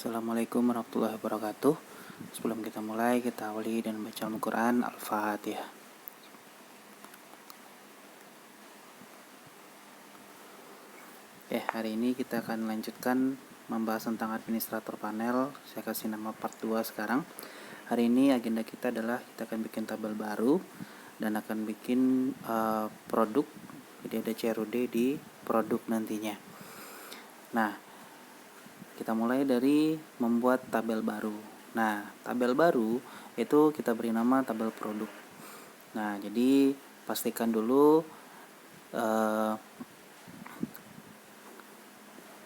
Assalamualaikum warahmatullahi wabarakatuh. Sebelum kita mulai, kita awali dan baca Al-Quran. Al-Fatihah. Hari ini kita akan melanjutkan membahas tentang administrator panel. Saya kasih nama part 2 sekarang. Hari ini agenda kita adalah kita akan bikin tabel baru dan akan bikin produk. Jadi ada CRUD di produk nantinya. Nah, kita mulai dari membuat tabel baru. Nah, tabel baru itu kita beri nama tabel produk. Nah, jadi pastikan dulu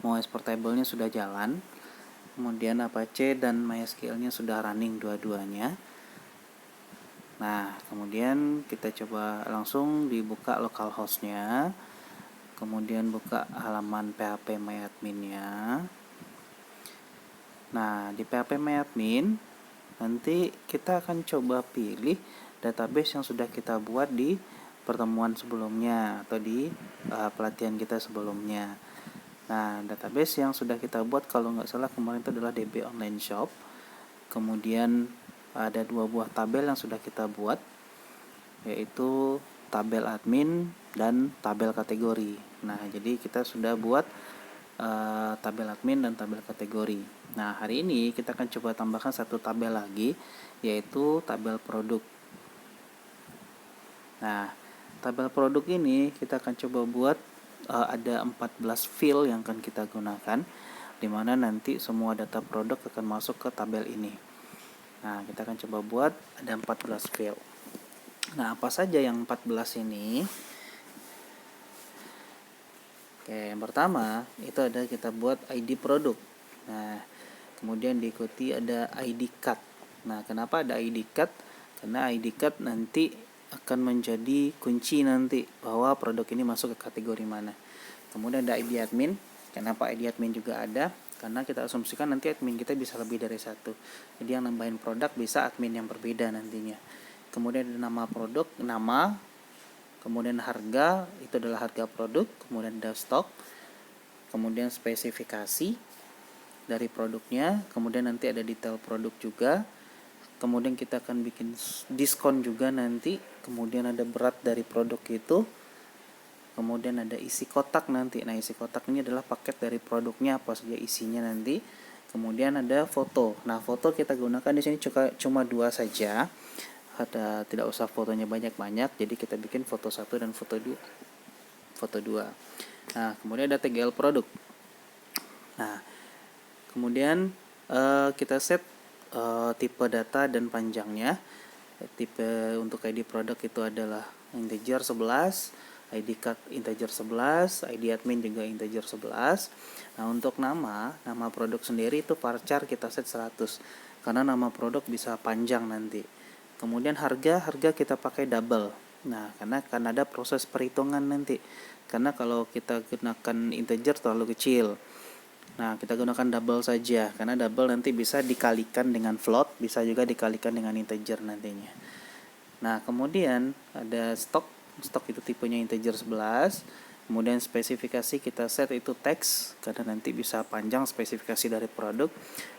MOS Portable-nya sudah jalan. Kemudian Apache dan MySQL-nya sudah running dua-duanya. Nah, kemudian kita coba langsung dibuka localhost-nya. Kemudian buka halaman PHP MyAdmin-nya. Nah, di PHP MyAdmin nanti kita akan coba pilih database yang sudah kita buat di pertemuan sebelumnya atau di pelatihan kita sebelumnya. Nah, database yang sudah kita buat kalau nggak salah kemarin itu adalah DB Online Shop. Kemudian ada 2 buah tabel yang sudah kita buat, yaitu tabel admin dan tabel kategori. Nah, jadi kita sudah buat tabel admin dan tabel kategori. Nah, hari ini kita akan coba tambahkan satu tabel lagi, yaitu tabel produk. Nah, tabel produk ini kita akan coba buat ada 14 field yang akan kita gunakan, dimana nanti semua data produk akan masuk ke tabel ini. Nah, kita akan coba buat ada 14 field. Nah, apa saja yang 14 ini? Yang pertama itu ada kita buat ID produk. Nah, kemudian diikuti ada ID card. Nah, kenapa ada ID card? Karena ID card nanti akan menjadi kunci nanti bahwa produk ini masuk ke kategori mana. Kemudian ada ID admin. Kenapa ID admin juga ada? Karena kita asumsikan nanti admin kita bisa lebih dari satu. Jadi yang nambahin produk bisa admin yang berbeda nantinya. Kemudian ada nama produk, nama. Kemudian harga, itu adalah harga produk. Kemudian ada stok. Kemudian spesifikasi dari produknya. Kemudian nanti ada detail produk juga. Kemudian kita akan bikin diskon juga nanti. Kemudian ada berat dari produk itu. Kemudian ada isi kotak nanti. Nah, isi kotak ini adalah paket dari produknya, apa saja isinya nanti. Kemudian ada foto. Nah, foto kita gunakan di sini cuma 2 saja. Tidak usah fotonya banyak-banyak. Jadi kita bikin foto 1 dan foto 2. Nah, kemudian ada TGL produk. Nah, kemudian kita set tipe data dan panjangnya. Tipe untuk ID produk itu adalah integer 11, ID card integer 11, ID admin juga integer 11. Nah, untuk nama produk sendiri itu varchar kita set 100 karena nama produk bisa panjang nanti. Kemudian harga kita pakai double. Nah, karena akan ada proses perhitungan nanti. Karena kalau kita gunakan integer terlalu kecil. Nah, kita gunakan double saja karena double nanti bisa dikalikan dengan float, bisa juga dikalikan dengan integer nantinya. Nah, kemudian ada stok itu tipenya integer 11. Kemudian spesifikasi kita set itu teks karena nanti bisa panjang spesifikasi dari produk.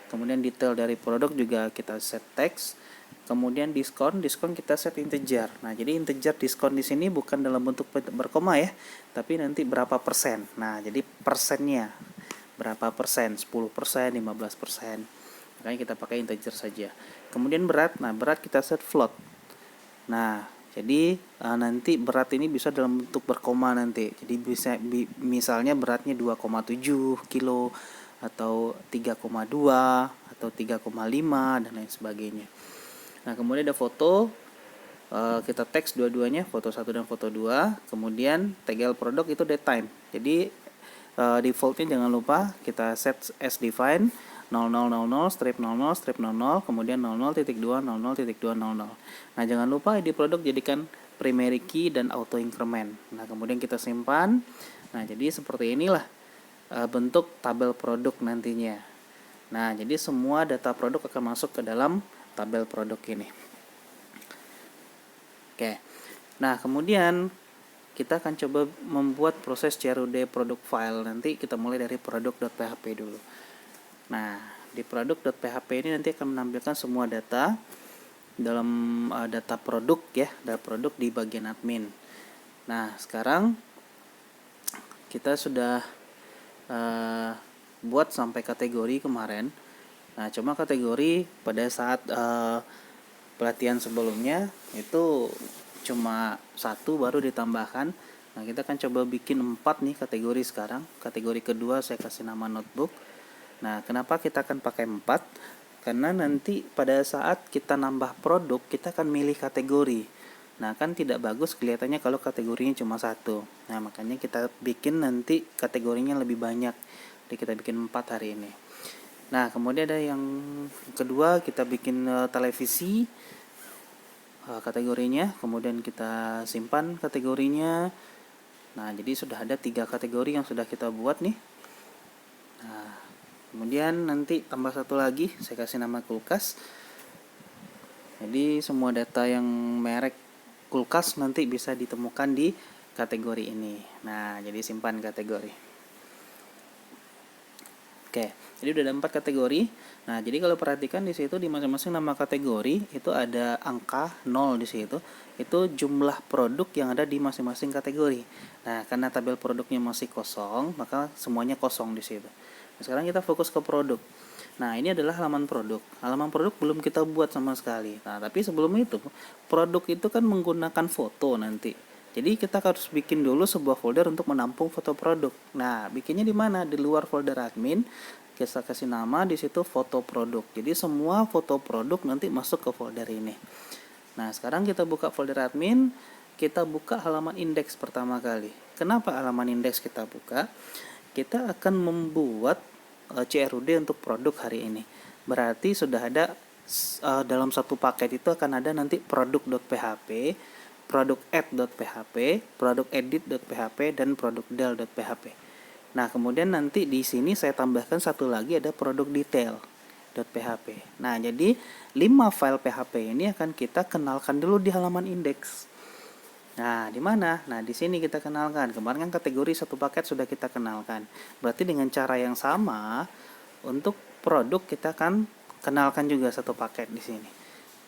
Kemudian detail dari produk juga kita set teks. Kemudian diskon kita set integer. Nah, jadi integer diskon di sini bukan dalam bentuk berkoma ya, tapi nanti berapa persen. Nah, jadi persennya berapa persen, 10%, 15%. Makanya kita pakai integer saja. Kemudian berat, berat kita set float. Nah, jadi nanti berat ini bisa dalam bentuk berkoma nanti. Jadi bisa misalnya beratnya 2,7 kilo atau 3,2 atau 3,5 dan lain sebagainya. Nah, kemudian ada foto. Kita teks dua-duanya, foto 1 dan foto 2. Kemudian TGL produk itu date time. Jadi defaultnya jangan lupa kita set as define 0000 strip 00 strip 00 kemudian 00.2 00.200. Nah, jangan lupa ID produk jadikan primary key dan auto increment. Nah, kemudian kita simpan. Nah, jadi seperti inilah bentuk tabel produk nantinya. Nah, jadi semua data produk akan masuk ke dalam tabel produk ini. Oke. Nah, kemudian kita akan coba membuat proses CRUD produk file. Nanti kita mulai dari produk.php dulu. Nah, di produk.php ini nanti akan menampilkan semua data dalam data produk ya, data produk di bagian admin. Nah, sekarang kita sudah buat sampai kategori kemarin. Nah, cuma kategori pada saat pelatihan sebelumnya itu cuma 1 baru ditambahkan. Nah, kita akan coba bikin 4 nih kategori sekarang. Kategori kedua saya kasih nama notebook. Nah, kenapa kita akan pakai 4? Karena nanti pada saat kita nambah produk, kita akan milih kategori. Nah, kan tidak bagus kelihatannya kalau kategorinya cuma 1. Nah, makanya kita bikin nanti kategorinya lebih banyak. Jadi kita bikin 4 hari ini. Nah, kemudian ada yang kedua, kita bikin televisi kategorinya, kemudian kita simpan kategorinya. Nah, jadi sudah ada 3 kategori yang sudah kita buat nih. Nah, kemudian nanti tambah 1 lagi, saya kasih nama kulkas. Jadi semua data yang merek kulkas nanti bisa ditemukan di kategori ini. Nah, jadi simpan kategori. Oke, jadi udah ada 4 kategori. Nah, jadi kalau perhatikan di situ di masing-masing nama kategori itu ada angka 0 di situ. Itu jumlah produk yang ada di masing-masing kategori. Nah, karena tabel produknya masih kosong, maka semuanya kosong di situ. Nah, sekarang kita fokus ke produk. Nah, ini adalah halaman produk. Halaman produk belum kita buat sama sekali. Nah, tapi sebelum itu, produk itu kan menggunakan foto nanti. Jadi kita harus bikin dulu sebuah folder untuk menampung foto produk. Nah, bikinnya di mana? Di luar folder admin. Kita kasih nama di situ foto produk. Jadi semua foto produk nanti masuk ke folder ini. Nah, sekarang kita buka folder admin, kita buka halaman indeks pertama kali. Kenapa halaman indeks kita buka? Kita akan membuat CRUD untuk produk hari ini. Berarti sudah ada dalam satu paket itu akan ada nanti produk.php, produk add.php, produk edit.php, dan produk del.php. Nah, kemudian nanti di sini saya tambahkan satu lagi ada produk detail.php. Nah, jadi 5 file PHP ini akan kita kenalkan dulu di halaman indeks. Nah, di mana? Nah, di sini kita kenalkan. Kemarin kan kategori satu paket sudah kita kenalkan. Berarti dengan cara yang sama untuk produk kita akan kenalkan juga satu paket di sini.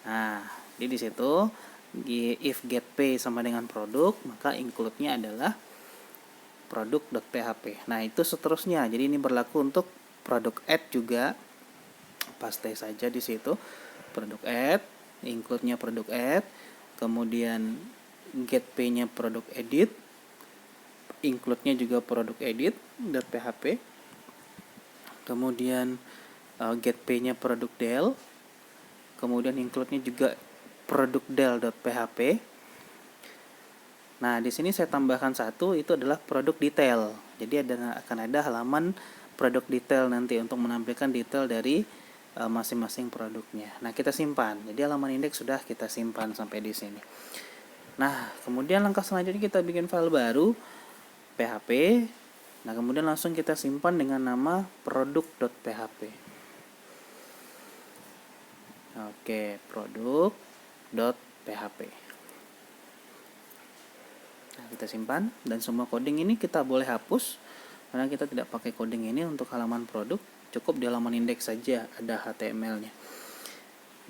Nah, jadi di situ if get pay sama dengan produk, maka include-nya adalah produk.php. Nah, itu seterusnya. Jadi ini berlaku untuk produk add juga. Paste saja di situ. Produk add, include-nya produk add, kemudian get pay-nya produk edit, include-nya juga produk edit.php. Kemudian get pay-nya produk del, kemudian include-nya juga produk del.php. Nah, di sini saya tambahkan satu, itu adalah produk detail. Jadi akan ada halaman produk detail nanti untuk menampilkan detail dari masing-masing produknya. Nah, kita simpan. Jadi halaman indeks sudah kita simpan sampai di sini. Nah, kemudian langkah selanjutnya kita bikin file baru PHP. Nah, kemudian langsung kita simpan dengan nama produk.php. Oke, produk.php. Nah, kita simpan dan semua coding ini kita boleh hapus karena kita tidak pakai coding ini untuk halaman produk, cukup di halaman indeks saja ada HTML-nya.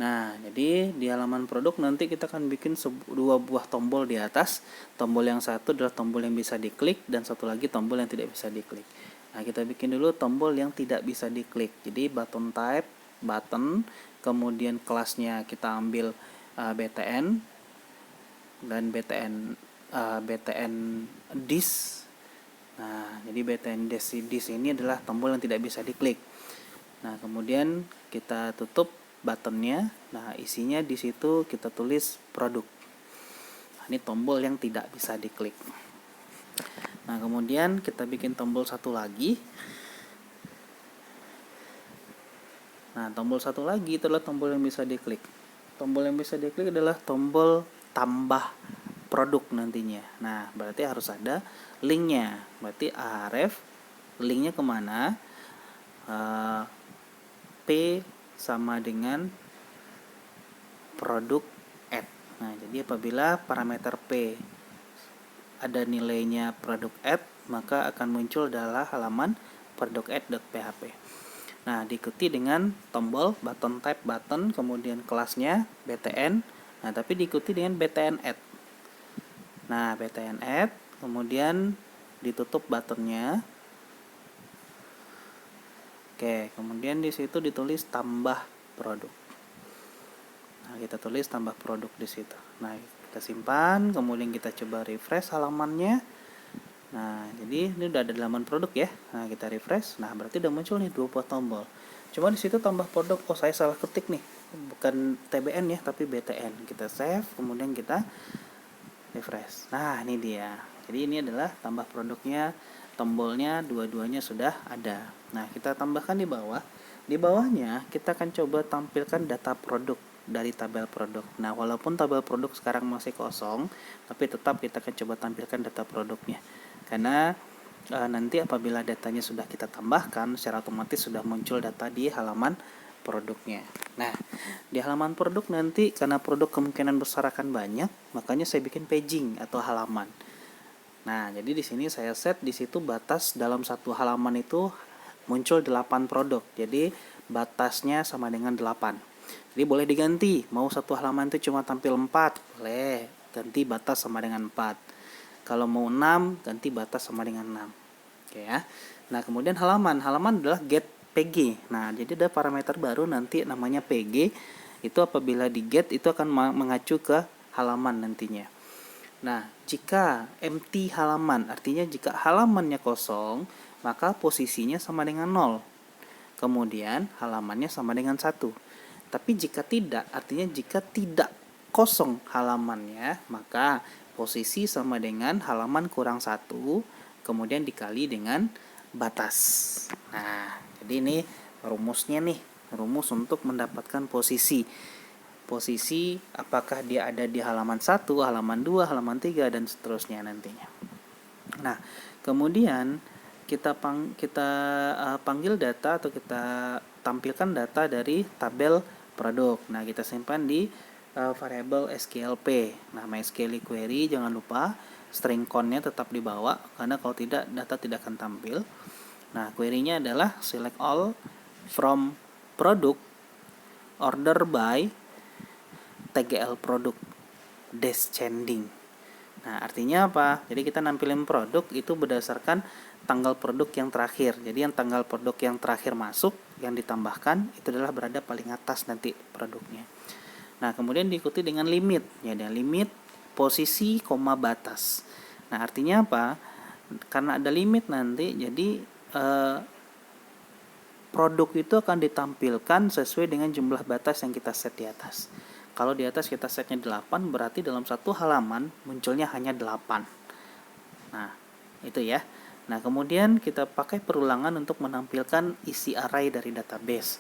Nah, jadi di halaman produk nanti kita akan bikin 2 buah tombol di atas. Tombol yang satu adalah tombol yang bisa diklik dan satu lagi tombol yang tidak bisa diklik. Nah, kita bikin dulu tombol yang tidak bisa diklik. Jadi button type, button, kemudian kelasnya kita ambil btn dan btn dis. Nah, jadi btn dis ini adalah tombol yang tidak bisa diklik. Nah, kemudian kita tutup buttonnya. Nah, isinya di situ kita tulis produk. Nah, ini tombol yang tidak bisa diklik. Nah, kemudian kita bikin tombol satu lagi. Nah, tombol satu lagi itu adalah tombol yang bisa diklik. Tombol yang bisa diklik adalah tombol tambah produk nantinya. Nah, berarti harus ada linknya. Berarti href linknya kemana? P sama dengan produk add. Nah, jadi apabila parameter P ada nilainya produk add, maka akan muncul adalah halaman produk add.php. Nah, diikuti dengan tombol button type button, kemudian kelasnya btn. Nah, tapi diikuti dengan btn add. Nah, btn add, kemudian ditutup buttonnya. Oke, kemudian di situ ditulis tambah produk. Nah, kita tulis tambah produk di situ. Nah, kita simpan, kemudian kita coba refresh halamannya. Nah, jadi ini udah ada halaman produk ya. Nah, kita refresh. Nah, berarti udah muncul nih 2 buah tombol. Cuma di situ tambah produk. Oh, saya salah ketik nih. Bukan TBN ya, tapi BTN. Kita save, kemudian kita refresh. Nah, ini dia. Jadi ini adalah tambah produknya. Tombolnya dua-duanya sudah ada. Nah, kita tambahkan di bawah. Di bawahnya kita akan coba tampilkan data produk dari tabel produk. Nah, walaupun tabel produk sekarang masih kosong, tapi tetap kita akan coba tampilkan data produknya. Karena nanti apabila datanya sudah kita tambahkan, secara otomatis sudah muncul data di halaman produknya. Nah, di halaman produk nanti karena produk kemungkinan besar akan banyak, makanya saya bikin paging atau halaman. Nah, jadi di sini saya set di situ batas dalam satu halaman itu muncul 8 produk. Jadi batasnya sama dengan 8. Jadi boleh diganti, mau satu halaman itu cuma tampil 4, boleh ganti batas sama dengan 4. Kalau mau 6, ganti batas sama dengan 6. Oke ya. Nah, kemudian halaman adalah get PG. Nah, jadi ada parameter baru nanti namanya PG. Itu apabila di get itu akan mengacu ke halaman nantinya. Nah, jika empty halaman, artinya jika halamannya kosong, maka posisinya sama dengan 0. Kemudian halamannya sama dengan 1. Tapi jika tidak, artinya jika tidak kosong halamannya, maka posisi sama dengan halaman kurang 1, kemudian dikali dengan batas. Nah, jadi ini rumusnya nih, rumus untuk mendapatkan posisi apakah dia ada di halaman 1, halaman 2, halaman 3 dan seterusnya nantinya. Nah, kemudian kita panggil data atau kita tampilkan data dari tabel produk. Nah, kita simpan di variabel SQLP. Nah, MySQL query jangan lupa string count-nya tetap dibawa karena kalau tidak data tidak akan tampil. Nah, query-nya adalah select all from product order by TGL produk descending. Nah, artinya apa? Jadi kita nampilin produk itu berdasarkan tanggal produk yang terakhir. Jadi yang tanggal produk yang terakhir masuk, yang ditambahkan itu adalah berada paling atas nanti produknya. Nah, kemudian diikuti dengan limit. Ya, ada limit posisi, batas. Nah, artinya apa? Karena ada limit nanti, jadi produk itu akan ditampilkan sesuai dengan jumlah batas yang kita set di atas. Kalau di atas kita setnya 8, berarti dalam satu halaman munculnya hanya 8. Nah, itu ya. Nah, kemudian kita pakai perulangan untuk menampilkan isi array dari database.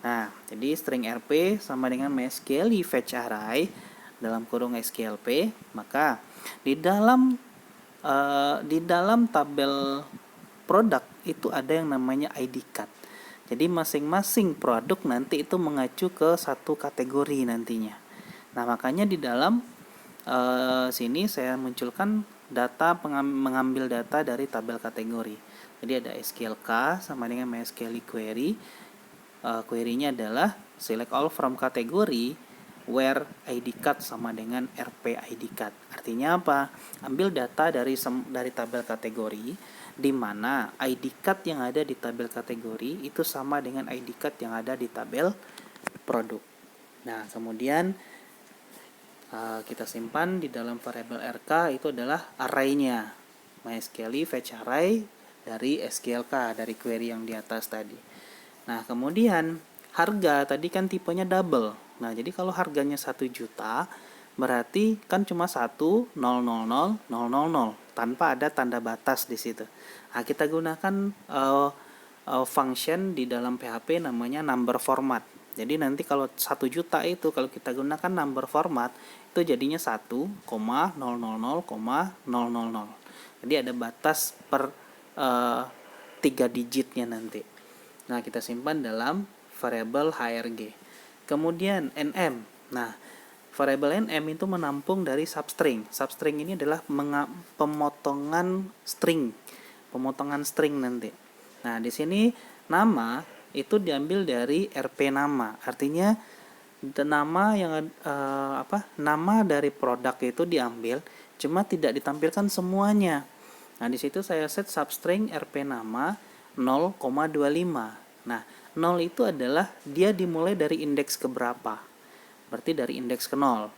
Nah, jadi string rp sama dengan MySQL fetch array dalam kurung SQLP, maka di dalam tabel produk itu ada yang namanya ID card. Jadi masing-masing produk nanti itu mengacu ke satu kategori nantinya. Nah, makanya di dalam sini saya munculkan data mengambil data dari tabel kategori. Jadi ada SQLK sama dengan MySQL query. Query-nya adalah select all from kategori where ID card sama dengan RP ID card. Artinya apa? Ambil data dari tabel kategori di mana ID card yang ada di tabel kategori itu sama dengan ID card yang ada di tabel produk. Nah, kemudian kita simpan di dalam variabel RK itu adalah array-nya. MySQL fetch array dari SQLK, dari query yang di atas tadi. Nah, kemudian harga tadi kan tipenya double. Nah, jadi kalau harganya 1 juta, berarti kan cuma 1, 000, 000, tanpa ada tanda batas di situ. Nah, kita gunakan function di dalam PHP namanya number format. Jadi nanti kalau 1 juta itu kalau kita gunakan number format itu jadinya 1,000,000,000. Jadi ada batas per 3 digitnya nanti. Nah, kita simpan dalam variabel HRG. Kemudian NM. Nah, variabel NM itu menampung dari substring. Substring ini adalah pemotongan string. Pemotongan string nanti. Nah, di sini nama itu diambil dari RP nama. Artinya nama yang nama dari produk itu diambil, cuma tidak ditampilkan semuanya. Nah, di situ saya set substring RP nama 0,25. Nah, 0 itu adalah dia dimulai dari indeks keberapa. Berarti dari indeks ke 0.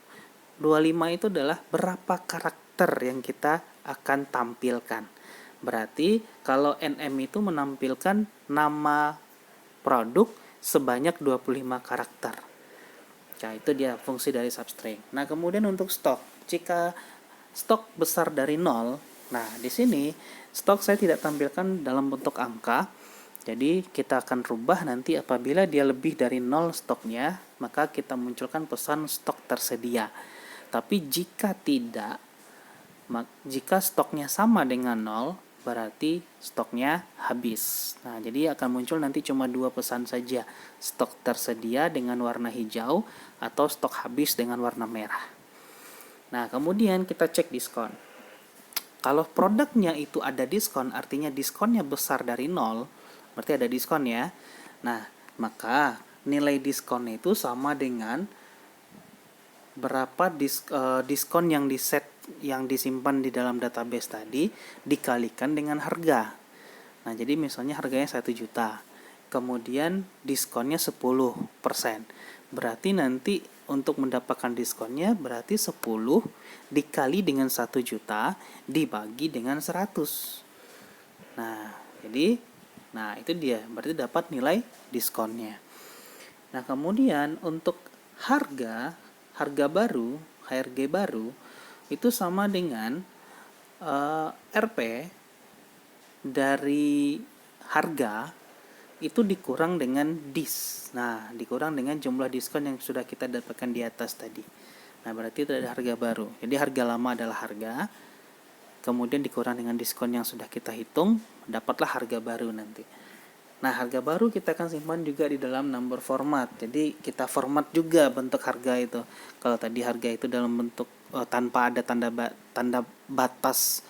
25 itu adalah berapa karakter yang kita akan tampilkan. Berarti kalau NM itu menampilkan nama produk sebanyak 25 karakter. Nah, itu dia fungsi dari substring. Nah, kemudian untuk stok. Jika stok besar dari 0, nah di sini stok saya tidak tampilkan dalam bentuk angka. Jadi kita akan rubah nanti apabila dia lebih dari 0 stoknya, maka kita munculkan pesan stok tersedia. Tapi jika tidak, jika stoknya sama dengan 0, berarti stoknya habis. Nah, jadi akan muncul nanti cuma 2 pesan saja. Stok tersedia dengan warna hijau atau stok habis dengan warna merah. Nah, kemudian kita cek diskon. Kalau produknya itu ada diskon, artinya diskonnya besar dari 0, berarti ada diskon ya. Nah, maka nilai diskon itu sama dengan berapa diskon yang disimpan di dalam database tadi dikalikan dengan harga. Nah, jadi misalnya harganya 1 juta. Kemudian diskonnya 10%. Berarti nanti untuk mendapatkan diskonnya berarti 10 dikali dengan 1 juta dibagi dengan 100. Nah, itu dia. Berarti dapat nilai diskonnya. Nah, kemudian untuk harga baru, HRG baru, itu sama dengan RP dari harga itu dikurang dengan dis. Nah, dikurang dengan jumlah diskon yang sudah kita dapatkan di atas tadi. Nah, berarti itu ada harga baru. Jadi harga lama adalah harga, kemudian dikurang dengan diskon yang sudah kita hitung, dapatlah harga baru nanti. Nah, harga baru kita akan simpan juga di dalam number format. Jadi kita format juga bentuk harga itu. Kalau tadi harga itu dalam bentuk tanpa ada tanda batas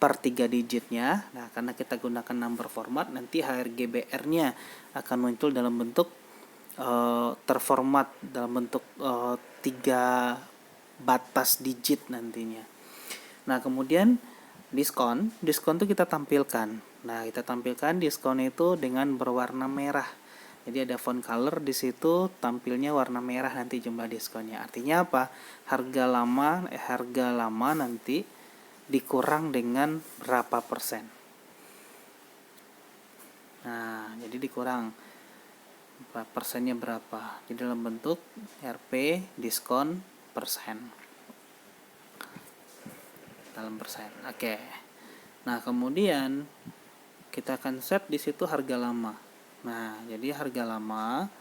per 3 digitnya. Nah, karena kita gunakan number format, nanti HRGBR-nya akan muncul dalam bentuk terformat dalam bentuk 3 batas digit nantinya. Nah, kemudian diskon itu kita tampilkan. Nah, kita tampilkan diskon itu dengan berwarna merah. Jadi ada font color di situ, tampilnya warna merah nanti jumlah diskonnya. Artinya apa? Harga lama nanti dikurang dengan berapa persen. Nah, jadi dikurang persennya berapa. Jadi dalam bentuk RP diskon persen. Dalam persen. Oke. Nah, kemudian kita akan set di situ harga lama. Nah, jadi harga lama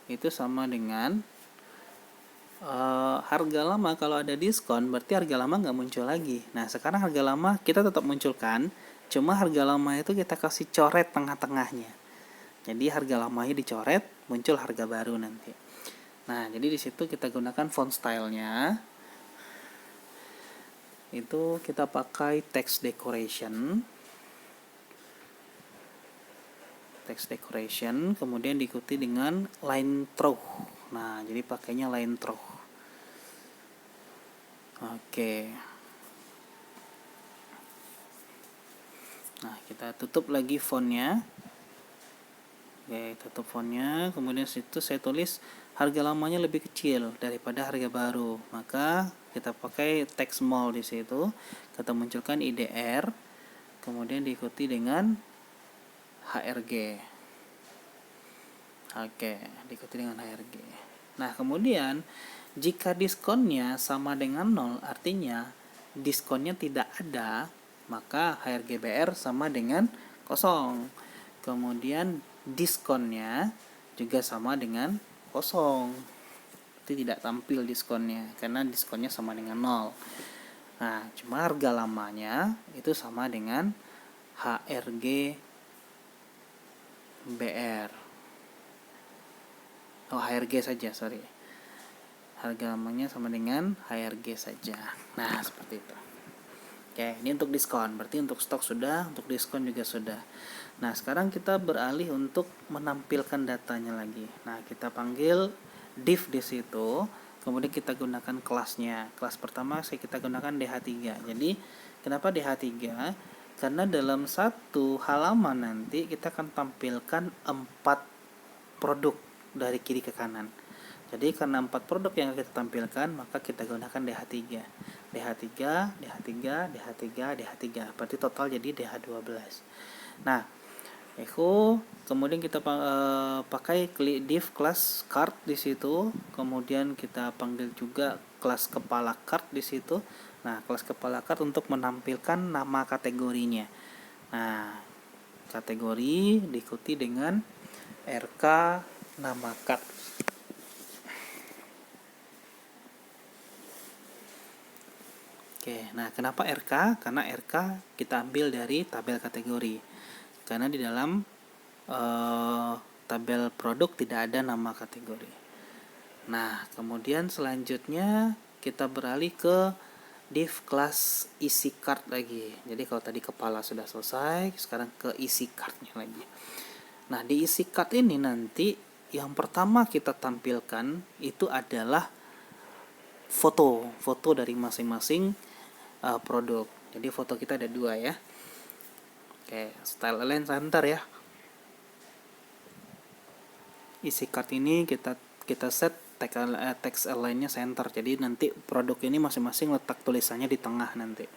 itu sama dengan harga lama kalau ada diskon, berarti harga lama nggak muncul lagi. Nah, sekarang harga lama kita tetap munculkan, cuma harga lama itu kita kasih coret tengah-tengahnya. Jadi harga lamanya dicoret, muncul harga baru nanti. Nah, jadi di situ kita gunakan font stylenya. Itu kita pakai text decoration, kemudian diikuti dengan line through. Nah, jadi pakainya line through. Oke. Nah, kita tutup lagi fontnya. Oke, tutup fontnya. Kemudian situ saya tulis harga lamanya lebih kecil daripada harga baru. Maka kita pakai text small di situ. Kita munculkan IDR. Kemudian diikuti dengan HRG. Oke, diikuti dengan HRG. Nah, kemudian jika diskonnya sama dengan 0, artinya diskonnya tidak ada, maka HRGBR sama dengan 0. Kemudian diskonnya juga sama dengan 0. Itu tidak tampil diskonnya karena diskonnya sama dengan 0. Nah, cuma harga lamanya itu sama dengan HRG BR. HRG saja, sorry. Harga lamanya sama dengan HRG saja. Nah, seperti itu. Oke, ini untuk diskon. Berarti untuk stok sudah, untuk diskon juga sudah. Nah, sekarang kita beralih untuk menampilkan datanya lagi. Nah, kita panggil div di situ. Kemudian kita gunakan kelasnya. Kelas pertama kita gunakan DH3. Jadi, kenapa DH3? Karena dalam satu halaman nanti kita akan tampilkan 4 produk dari kiri ke kanan. Jadi karena 4 produk yang kita tampilkan, maka kita gunakan DH3. DH3, DH3, DH3, DH3. Berarti total jadi DH12. Nah, kemudian kita pakai div kelas card di situ, kemudian kita panggil juga kelas kepala card di situ. Nah, kelas kepala card untuk menampilkan nama kategorinya. Nah, kategori diikuti dengan RK nama card. Oke, nah kenapa RK? Karena RK kita ambil dari tabel kategori. Karena di dalam tabel produk tidak ada nama kategori. Nah, kemudian selanjutnya kita beralih ke div kelas isi card lagi. Jadi kalau tadi kepala sudah selesai, sekarang ke isi cardnya lagi. Nah, di isi card ini nanti yang pertama kita tampilkan itu adalah foto dari masing-masing produk. Jadi foto kita ada 2 ya. Oke, style align center ya. Isi card ini kita set text align-nya center. Jadi nanti produk ini masing-masing letak tulisannya di tengah nanti.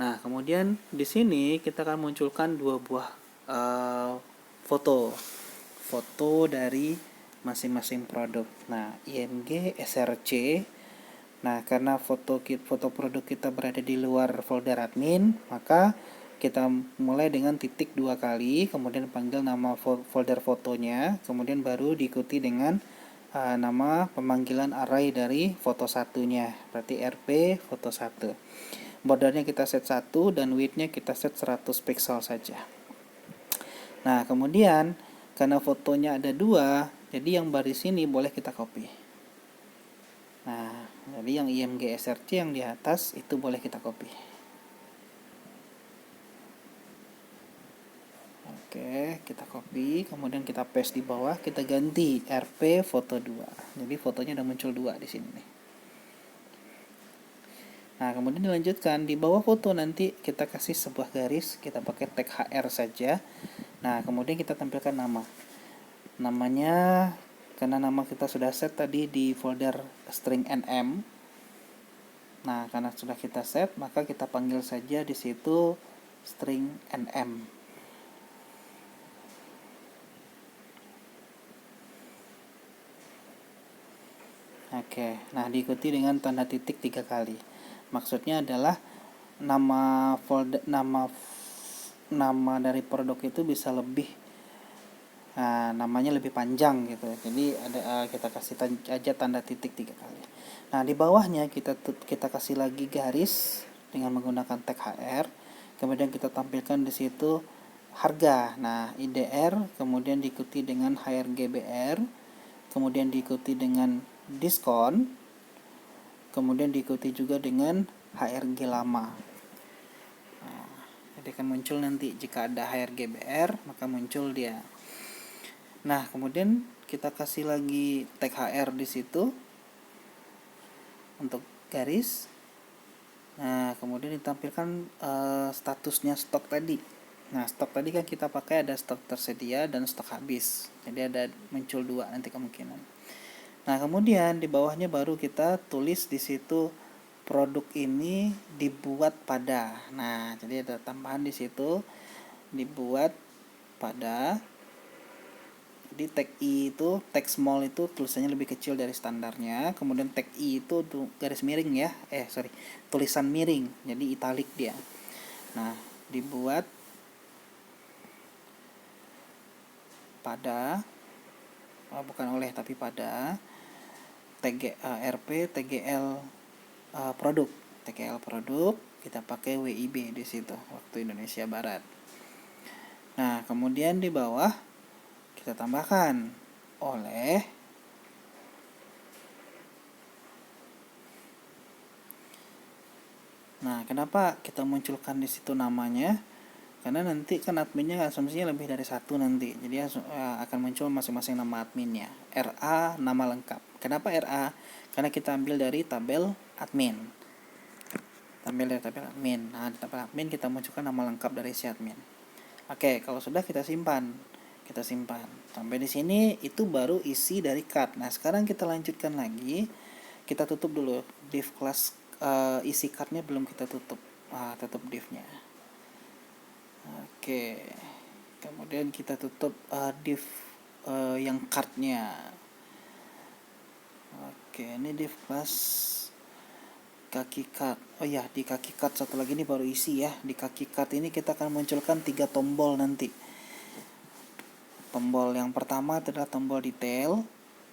Nah, kemudian di sini kita akan munculkan 2 buah foto dari masing-masing produk. Nah, IMG SRC. Nah, karena foto produk kita berada di luar folder admin, maka kita mulai dengan titik 2 kali, kemudian panggil nama folder fotonya, kemudian baru diikuti dengan nama pemanggilan array dari foto satunya, berarti RP foto 1. Bordernya kita set 1 dan widthnya kita set 100 pixel saja. Nah, kemudian karena fotonya ada 2, jadi yang baris ini boleh kita copy. Nah, jadi yang IMG SRC yang di atas itu boleh kita copy. Oke, kita copy, kemudian kita paste di bawah, kita ganti RP foto 2. Jadi fotonya udah muncul 2 di sini nih. Nah, kemudian dilanjutkan di bawah foto nanti kita kasih sebuah garis, kita pakai tag HR saja. Nah, kemudian kita tampilkan nama. Namanya karena nama kita sudah set tadi di folder string nm. Nah, karena sudah kita set, maka kita panggil saja di situ string nm. Oke, nah diikuti dengan tanda titik 3 kali. Maksudnya adalah nama dari produk itu bisa lebih namanya lebih panjang gitu. Jadi kita kasih aja tanda titik 3 kali. Nah, di bawahnya kita kasih lagi garis dengan menggunakan tag HR. Kemudian kita tampilkan di situ harga. Nah, IDR, kemudian diikuti dengan HRGBR, kemudian diikuti dengan diskon, kemudian diikuti juga dengan HRG lama. Nah, jadi akan muncul nanti jika ada HRGBR, maka muncul dia. Nah, kemudian kita kasih lagi tag HR di situ untuk garis. Nah, kemudian ditampilkan statusnya stok tadi. Nah, stok tadi kan kita pakai ada stok tersedia dan stok habis. Jadi ada muncul 2 nanti kemungkinan. Nah, kemudian di bawahnya baru kita tulis di situ produk ini dibuat pada. Nah, jadi ada tambahan di situ dibuat pada. Jadi tag I itu, tag small itu tulisannya lebih kecil dari standarnya. Kemudian tag I itu garis miring ya. Tulisan miring. Jadi italic dia. Nah, dibuat pada bukan oleh tapi pada RP TGL produk. TGL produk kita pakai WIB di situ, waktu Indonesia Barat. Nah, kemudian di bawah kita tambahkan oleh Nah, kenapa kita munculkan di situ namanya? Karena nanti kan adminnya asumsinya lebih dari satu nanti, jadi akan muncul masing-masing nama adminnya. RA nama lengkap. Kenapa RA? Karena kita ambil dari tabel admin. Nah, di tabel admin kita munculkan nama lengkap dari si admin. Oke, kalau sudah kita simpan. Sampai di sini itu baru isi dari card. Nah, sekarang kita lanjutkan lagi. Kita tutup dulu div class, isi cardnya belum kita tutup. Tutup divnya. Oke, kemudian kita tutup div yang cardnya. Oke, ini div class kaki card. Oh ya, di kaki card satu lagi ini baru isi ya. Di kaki card ini kita akan munculkan 3 tombol nanti. Tombol yang pertama adalah tombol detail,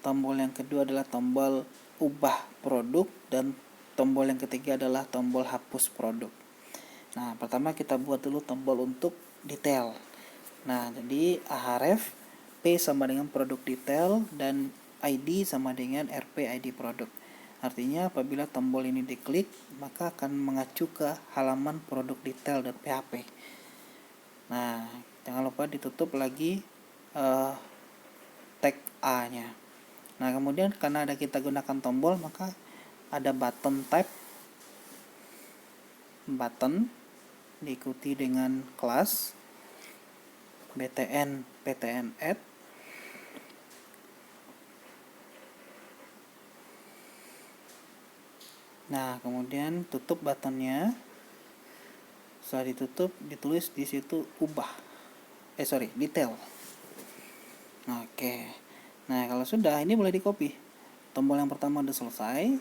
tombol yang kedua adalah tombol ubah produk, dan tombol yang ketiga adalah tombol hapus produk. Nah, pertama kita buat dulu tombol untuk detail. Nah, jadi ahref P sama dengan produk detail dan ID sama dengan RP ID produk. Artinya apabila tombol ini diklik, maka akan mengacu ke halaman produk detail dan PHP. Nah, jangan lupa ditutup lagi tag A-nya. Nah, kemudian karena ada kita gunakan tombol, maka ada button type, button diikuti dengan kelas btn add. Nah, kemudian tutup buttonnya. Setelah ditutup, ditulis di situ detail. Oke. Nah, kalau sudah, ini boleh di copy. Tombol yang pertama udah selesai.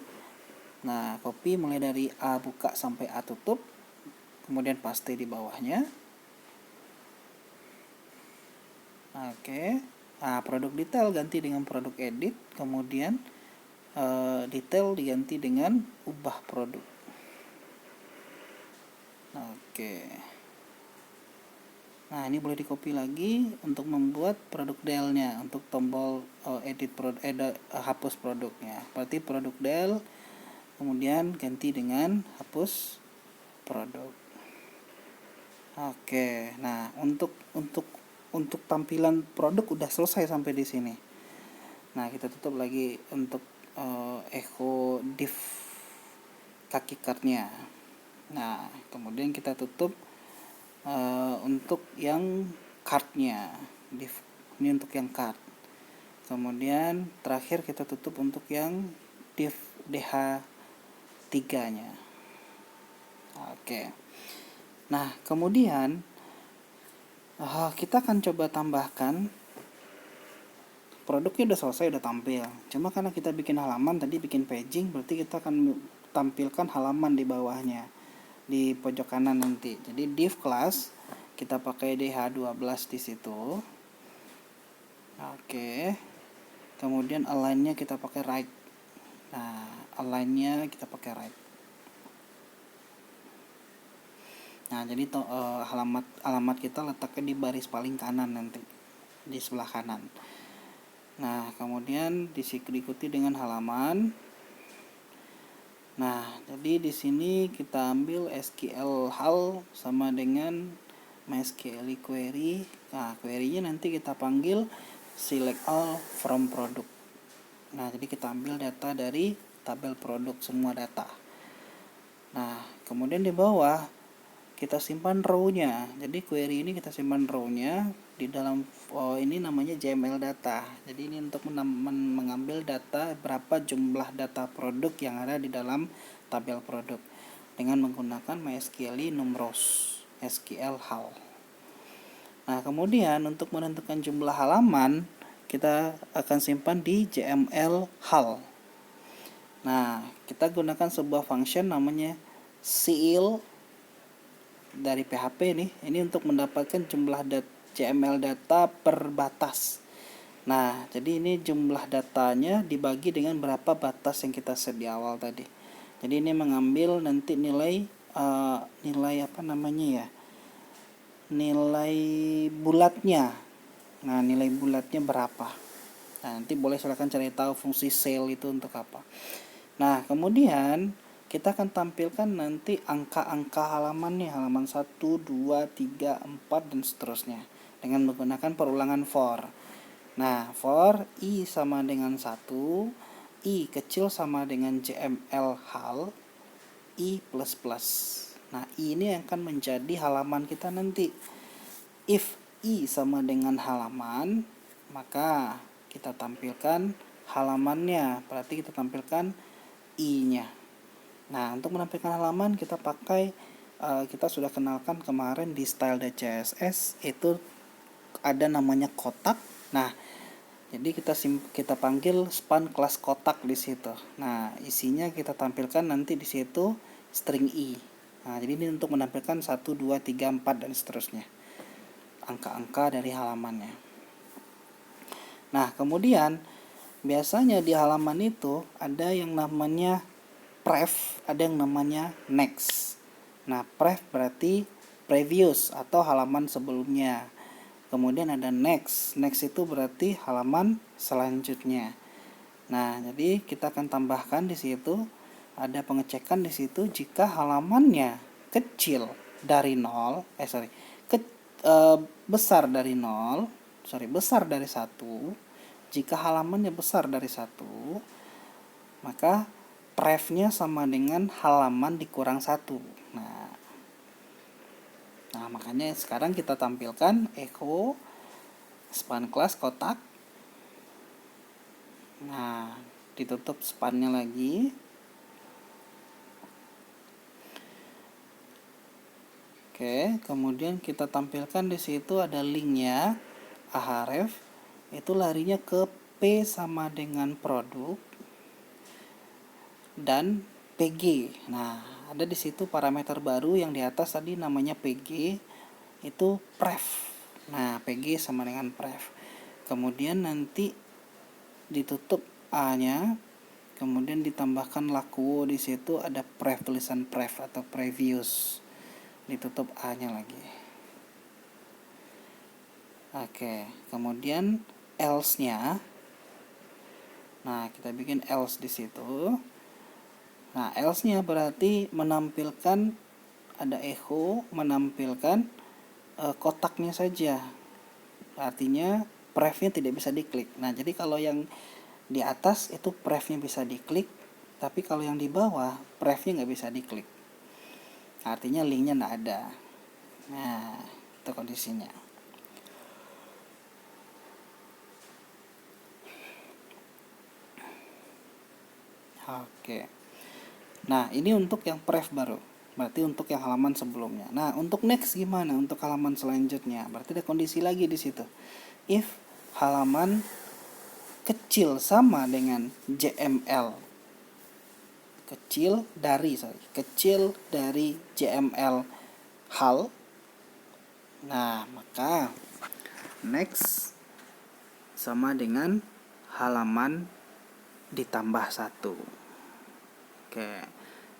Nah, copy mulai dari A buka sampai A tutup. Kemudian paste di bawahnya. Oke. Nah, produk detail ganti dengan produk edit. Kemudian detail diganti dengan ubah produk. Oke. Nah, ini boleh di copy lagi untuk membuat produk del-nya, untuk tombol hapus produknya. Berarti produk del, kemudian ganti dengan hapus produk. Oke. Nah, untuk tampilan produk udah selesai sampai di sini. Nah, kita tutup lagi untuk echo div kaki cardnya. Nah, kemudian kita tutup untuk yang cardnya, div ini untuk yang card. Kemudian terakhir kita tutup untuk yang div DH3 nya. Oke. Nah, kemudian kita akan coba tambahkan. Produknya udah selesai, udah tampil. Cuma karena kita bikin halaman tadi, bikin paging, berarti kita akan tampilkan halaman di bawahnya, di pojok kanan nanti. Jadi div class kita pakai DH12 di situ. Oke. Kemudian align-nya kita pakai right. Nah, align-nya kita pakai right. Nah, jadi alamat kita letaknya di baris paling kanan nanti, di sebelah kanan. Nah, kemudian diikuti dengan halaman. Nah, jadi di sini kita ambil SQL hal sama dengan MySQL query. Nah, query-nya nanti kita panggil select all from product. Nah, jadi kita ambil data dari tabel produk, semua data. Nah, kemudian di bawah kita simpan row-nya. Jadi query ini kita simpan row-nya di dalam ini namanya JML data. Jadi ini untuk mengambil data berapa jumlah data produk yang ada di dalam tabel produk dengan menggunakan MySQL numRows SQL hal. Nah, kemudian untuk menentukan jumlah halaman kita akan simpan di JML hal. Nah, kita gunakan sebuah function namanya ceil dari PHP nih. Ini untuk mendapatkan jumlah JML data per batas. Nah, jadi ini jumlah datanya dibagi dengan berapa batas yang kita set di awal tadi. Jadi ini mengambil nanti nilai nilai bulatnya. Nah, nilai bulatnya berapa? Nah, nanti boleh silakan cari tahu fungsi cell itu untuk apa. Nah, kemudian kita akan tampilkan nanti angka-angka halamannya, halaman 1, 2, 3, 4 dan seterusnya dengan menggunakan perulangan for. Nah, for i sama dengan 1, i kecil sama dengan JML hal, i plus plus. Nah, i ini akan menjadi halaman kita nanti. If i sama dengan halaman, maka kita tampilkan halamannya, berarti kita tampilkan i-nya. Nah, untuk menampilkan halaman kita pakai kita sudah kenalkan kemarin di style.css, itu ada namanya kotak. Nah, jadi kita panggil span kelas kotak di situ. Nah, isinya kita tampilkan nanti di situ string i. Nah, jadi ini untuk menampilkan 1, 2, 3, 4 dan seterusnya, angka-angka dari halamannya. Nah, kemudian biasanya di halaman itu ada yang namanya pref, ada yang namanya next. Nah, pref berarti previous atau halaman sebelumnya. Kemudian ada next. Next itu berarti halaman selanjutnya. Nah, jadi kita akan tambahkan di situ, ada pengecekan di situ jika halamannya kecil dari 0, besar dari 0, besar dari 1. Jika halamannya besar dari 1, maka prefnya sama dengan halaman dikurang 1. Nah, makanya sekarang kita tampilkan echo span class kotak. Nah, ditutup spannya lagi. Oke, kemudian kita tampilkan di situ ada linknya ahref, itu larinya ke p sama dengan produk dan pg. Nah, ada di situ parameter baru yang di atas tadi namanya pg, itu pref. Nah, pg sama dengan pref. Kemudian nanti ditutup a-nya, kemudian ditambahkan lakuo, di situ ada pref, tulisan pref atau previous, ditutup a-nya lagi. Oke, kemudian else-nya. Nah, kita bikin else di situ. Nah, else-nya berarti menampilkan ada echo, menampilkan kotaknya saja. Artinya prefnya tidak bisa diklik. Nah, jadi kalau yang di atas itu prefnya bisa diklik, tapi kalau yang di bawah prefnya nggak bisa diklik. Artinya linknya nggak ada. Nah, itu kondisinya. Oke. Nah, ini untuk yang pref baru. Berarti untuk yang halaman sebelumnya. Nah, untuk next gimana? Untuk halaman selanjutnya. Berarti ada kondisi lagi di situ. If halaman kecil sama dengan JML kecil dari JML hal, nah maka next sama dengan halaman ditambah 1. Oke,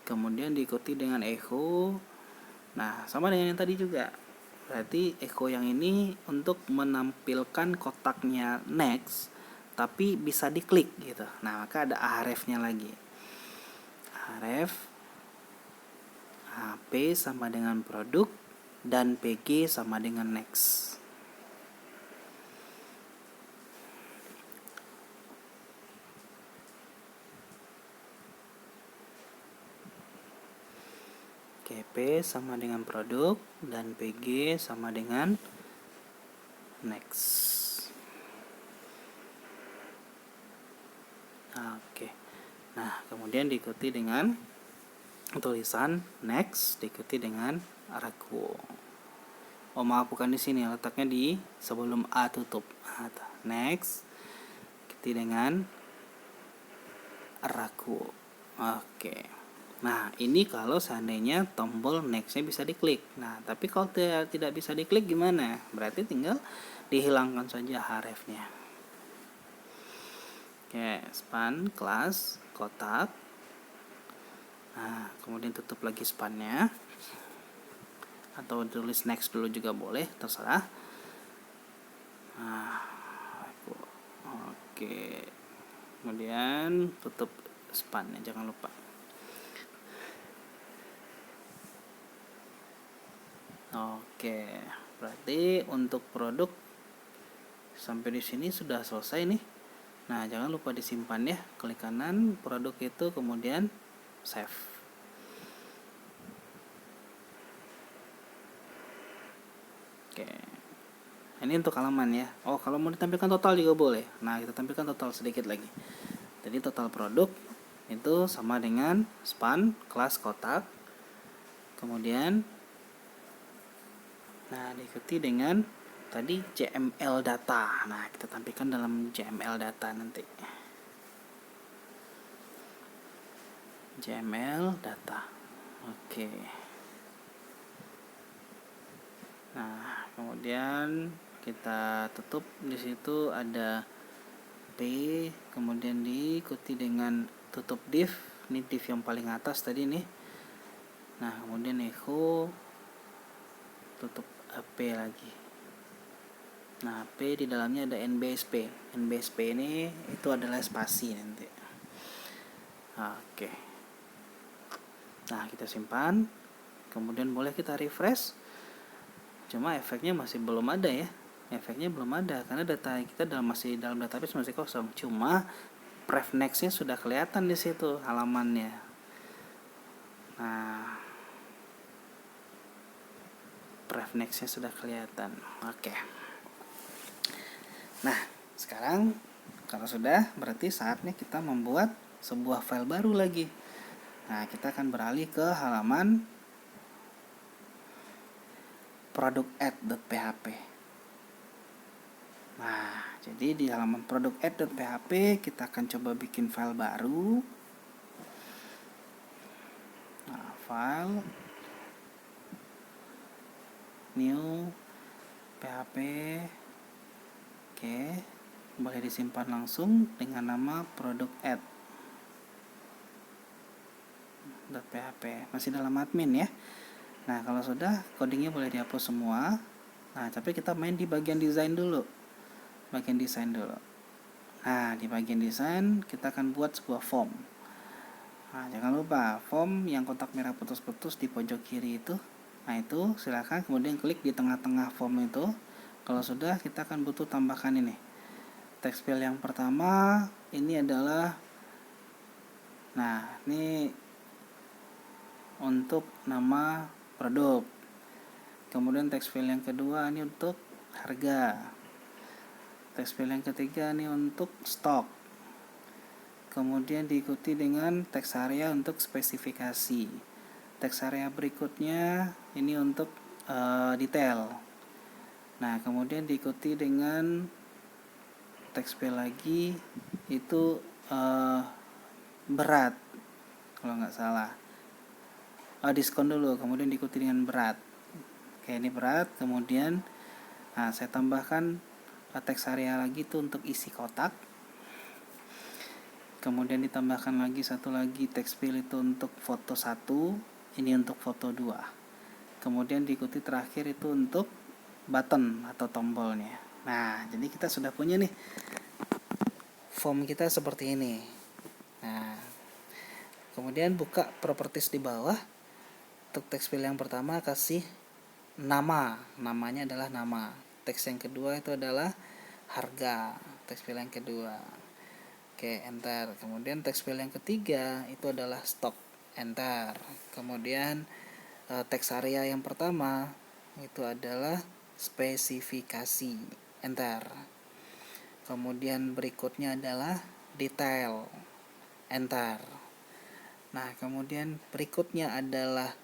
kemudian diikuti dengan echo. Nah, sama dengan yang tadi juga. Berarti echo yang ini untuk menampilkan kotaknya next, tapi bisa diklik gitu. Nah, maka ada ahrefnya lagi. Ahref P sama dengan produk dan PG sama dengan next. P sama dengan produk dan PG sama dengan next. Oke. Nah, kemudian diikuti dengan tulisan next, diikuti dengan rakuo. Oh, maaf, bukan di sini, letaknya di sebelum a tutup. Next, diikuti dengan rakuo. Oke. Nah, ini kalau seandainya tombol next-nya bisa diklik. Nah, tapi kalau tidak bisa diklik gimana? Berarti tinggal dihilangkan saja hrefnya. Oke, span kelas kotak. Nah, kemudian tutup lagi spannya. Atau tulis next dulu juga boleh, terserah. Nah, oke. Kemudian tutup spannya, jangan lupa. Oke, berarti untuk produk sampai di sini sudah selesai nih. Nah, jangan lupa disimpan ya. Klik kanan produk itu, kemudian save. Oke. Ini untuk halaman ya. Oh, kalau mau ditampilkan total juga boleh. Nah, kita tampilkan total sedikit lagi. Jadi total produk itu sama dengan span kelas kotak. Kemudian diikuti dengan tadi JML data. Nah, kita tampilkan dalam JML data nanti. JML data. Oke. Nah, kemudian kita tutup. Di situ ada P, kemudian diikuti dengan tutup div. Ini div yang paling atas tadi nih. Nah, kemudian echo, tutup P lagi. Nah, P di dalamnya ada NBSP. NBSP ini itu adalah spasi nanti. Oke. Nah, kita simpan. Kemudian boleh kita refresh. Cuma efeknya masih belum ada ya. Efeknya belum ada karena data kita masih dalam database masih kosong. Cuma pref next-nya sudah kelihatan di situ halamannya. Nah, pref next-nya sudah kelihatan. Oke. Nah, sekarang kalau sudah, berarti saatnya kita membuat sebuah file baru lagi. Nah, kita akan beralih ke halaman product_add.php. Nah, jadi di halaman product_add.php kita akan coba bikin file baru. Nah, file new php. Oke, boleh disimpan langsung dengan nama product_add.php. Masih dalam admin ya. Nah, kalau sudah, codingnya boleh dihapus semua. Nah, tapi kita main di bagian desain dulu. Nah, di bagian desain kita akan buat sebuah form. Nah, jangan lupa form yang kotak merah putus-putus di pojok kiri itu. Nah, itu silakan kemudian klik di tengah-tengah form itu. Kalau sudah, kita akan butuh tambahkan ini. Text field yang pertama ini adalah, nah, ini untuk nama produk. Kemudian text field yang kedua ini untuk harga. Text field yang ketiga ini untuk stok. Kemudian diikuti dengan text area untuk spesifikasi. Text area berikutnya ini untuk detail. Nah, kemudian diikuti dengan text field lagi itu berat kalau nggak salah. Diskon dulu, kemudian diikuti dengan berat. Oke, ini berat. Kemudian saya tambahkan teks area lagi itu untuk isi kotak. Kemudian ditambahkan lagi satu lagi text field itu untuk foto 1, ini untuk foto 2. Kemudian diikuti terakhir itu untuk button atau tombolnya. Nah, jadi kita sudah punya nih form kita seperti ini. Nah, kemudian buka properties di bawah. Untuk text field yang pertama kasih namanya adalah nama. Teks yang kedua itu adalah harga, teks field yang kedua. Oke, enter. Kemudian teks field yang ketiga itu adalah stok, enter. Kemudian teks area yang pertama itu adalah spesifikasi, enter. Kemudian berikutnya adalah detail, enter. Nah, kemudian berikutnya adalah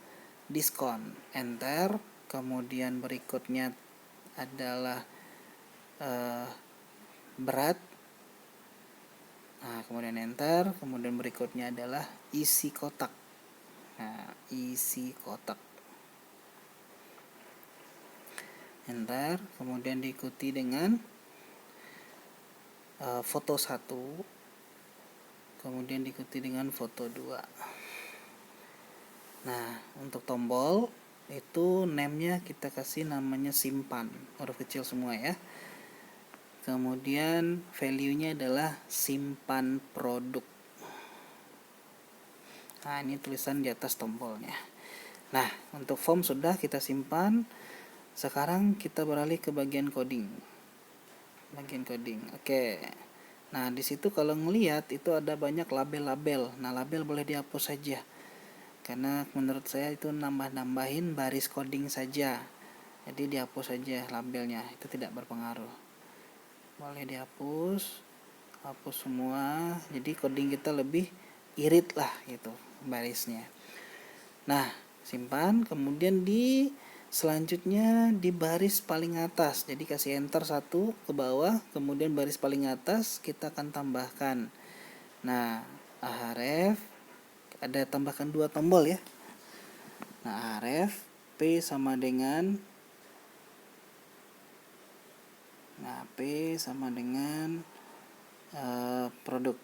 diskon, enter. Kemudian berikutnya adalah berat. Nah, kemudian enter. Kemudian berikutnya adalah isi kotak. Nah, isi kotak, enter. Kemudian diikuti dengan foto 1. Kemudian diikuti dengan foto 2. Nah, untuk tombol itu name-nya kita kasih namanya simpan, huruf kecil semua ya. Kemudian value-nya adalah simpan produk. Nah, ini tulisan di atas tombolnya. Nah, untuk form sudah kita simpan. Sekarang kita beralih ke bagian coding. Oke. Nah, di situ kalau ngelihat itu ada banyak label-label. Nah, label boleh dihapus saja. Karena menurut saya itu nambahin baris coding saja. Jadi dihapus saja labelnya, itu tidak berpengaruh. Boleh dihapus, hapus semua. Jadi coding kita lebih irit lah gitu barisnya. Nah, simpan, kemudian selanjutnya di baris paling atas. Jadi kasih enter 1 ke bawah, kemudian baris paling atas kita akan tambahkan. Nah, href ada tambahkan 2 tombol ya. Nah, href P sama dengan produk.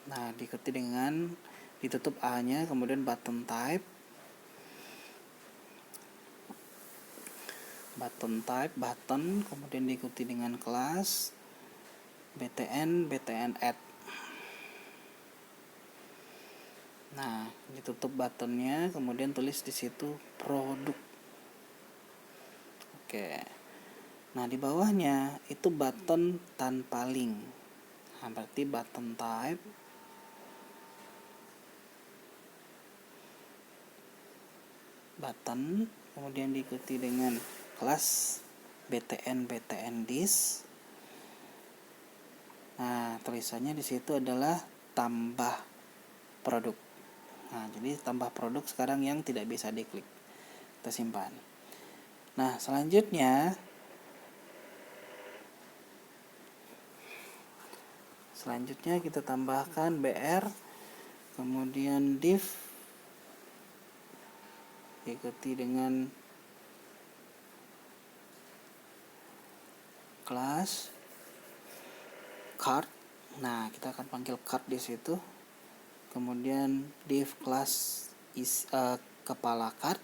Nah, diikuti dengan ditutup A-nya, kemudian button type, kemudian diikuti dengan kelas btn add. Nah, ditutup buttonnya, kemudian tulis di situ produk. Oke. Nah, di bawahnya itu button tanpa link. Nah, berarti button type, button, kemudian diikuti dengan kelas btn dis. Nah, tulisannya di situ adalah tambah produk. Nah, jadi tambah produk sekarang yang tidak bisa diklik. Kita simpan. Nah, selanjutnya kita tambahkan br, kemudian div, diikuti dengan kelas card. Nah, kita akan panggil card di situ. Kemudian div kelas kepala card.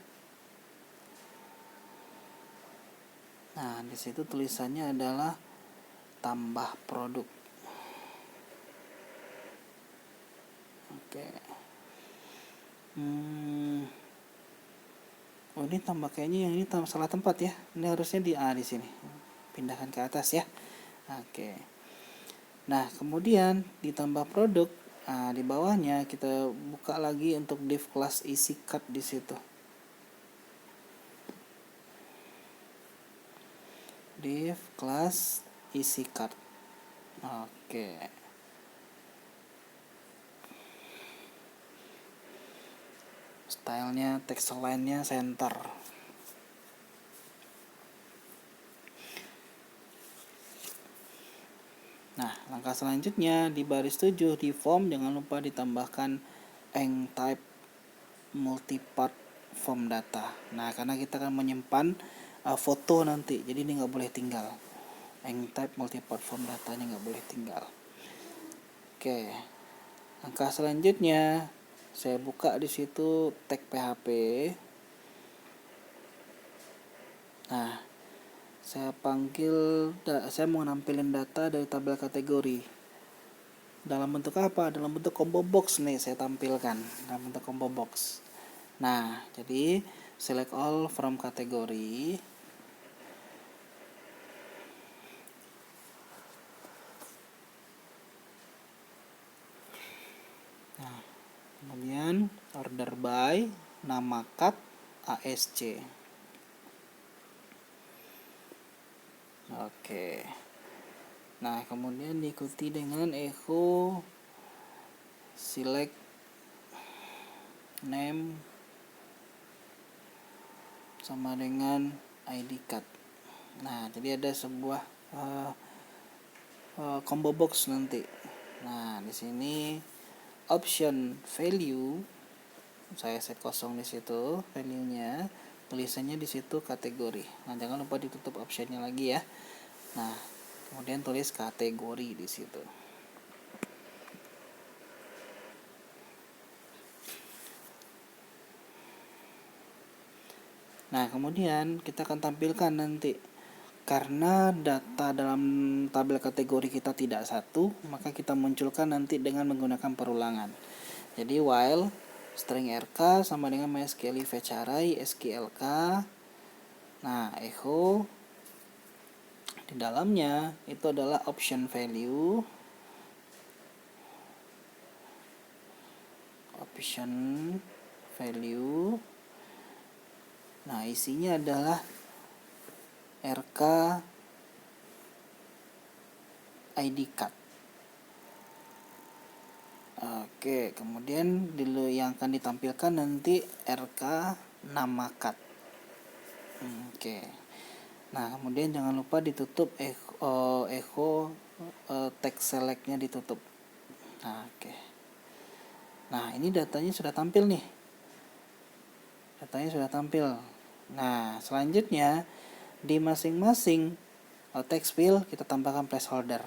Nah, di situ tulisannya adalah tambah produk. Oke. Oh, ini tambah kayaknya yang ini salah tempat ya. Ini harusnya di A di sini. Pindahkan ke atas ya. Oke. Nah, kemudian ditambah produk. Nah, di bawahnya kita buka lagi untuk div kelas isi card di situ. Div kelas isi card. Oke. Stylenya, text align-nya center. Nah, langkah selanjutnya di baris 7 di form jangan lupa ditambahkan eng type multipart form data. Nah, karena kita akan menyimpan foto nanti, jadi ini nggak boleh tinggal. Eng type multipart form datanya nggak boleh tinggal. Oke, langkah selanjutnya saya buka di situ tag PHP. Nah, saya mau nampilin data dari tabel kategori. Dalam bentuk apa? Dalam bentuk combo box nih saya tampilkan, dalam bentuk combo box. Nah, jadi select all from kategori. Nah, kemudian order by nama cut ASC. Oke. Nah, kemudian diikuti dengan echo select name sama dengan ID card. Nah, jadi ada sebuah combo box nanti. Nah, di sini option value saya set kosong di situ value-nya, tulisannya di situ kategori. Nah, jangan lupa ditutup optionnya lagi ya. Nah, kemudian tulis kategori di situ. Nah, kemudian kita akan tampilkan nanti, karena data dalam tabel kategori kita tidak satu, maka kita munculkan nanti dengan menggunakan perulangan. Jadi while string rk sama dengan MySQL Vecharai SQLK. Nah, echo di dalamnya itu adalah option value. Nah, isinya adalah rk ID card. Oke, kemudian yang akan ditampilkan nanti rk nama card. Oke. Nah, kemudian jangan lupa ditutup echo text selectnya ditutup. Nah, oke. Nah, ini datanya sudah tampil nih. Nah, selanjutnya di masing-masing text field kita tambahkan placeholder.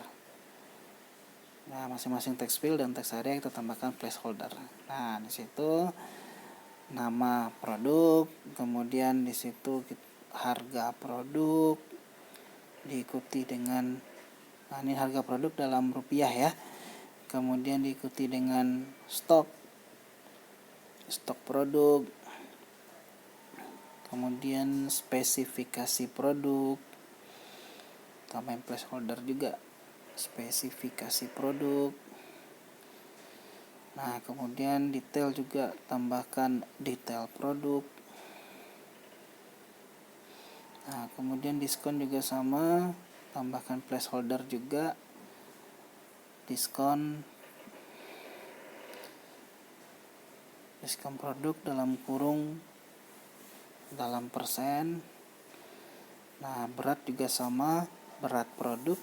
Nah, masing-masing text field dan text area kita tambahkan placeholder. Nah, di situ nama produk, kemudian di situ harga produk diikuti dengan ini harga produk dalam rupiah ya. Kemudian diikuti dengan stok produk. Kemudian spesifikasi produk. Tambahin placeholder juga. Spesifikasi produk. Nah, kemudian detail juga tambahkan detail produk. Nah, kemudian diskon juga sama, tambahkan placeholder juga. Diskon produk dalam kurung dalam persen. Nah, berat juga sama, berat produk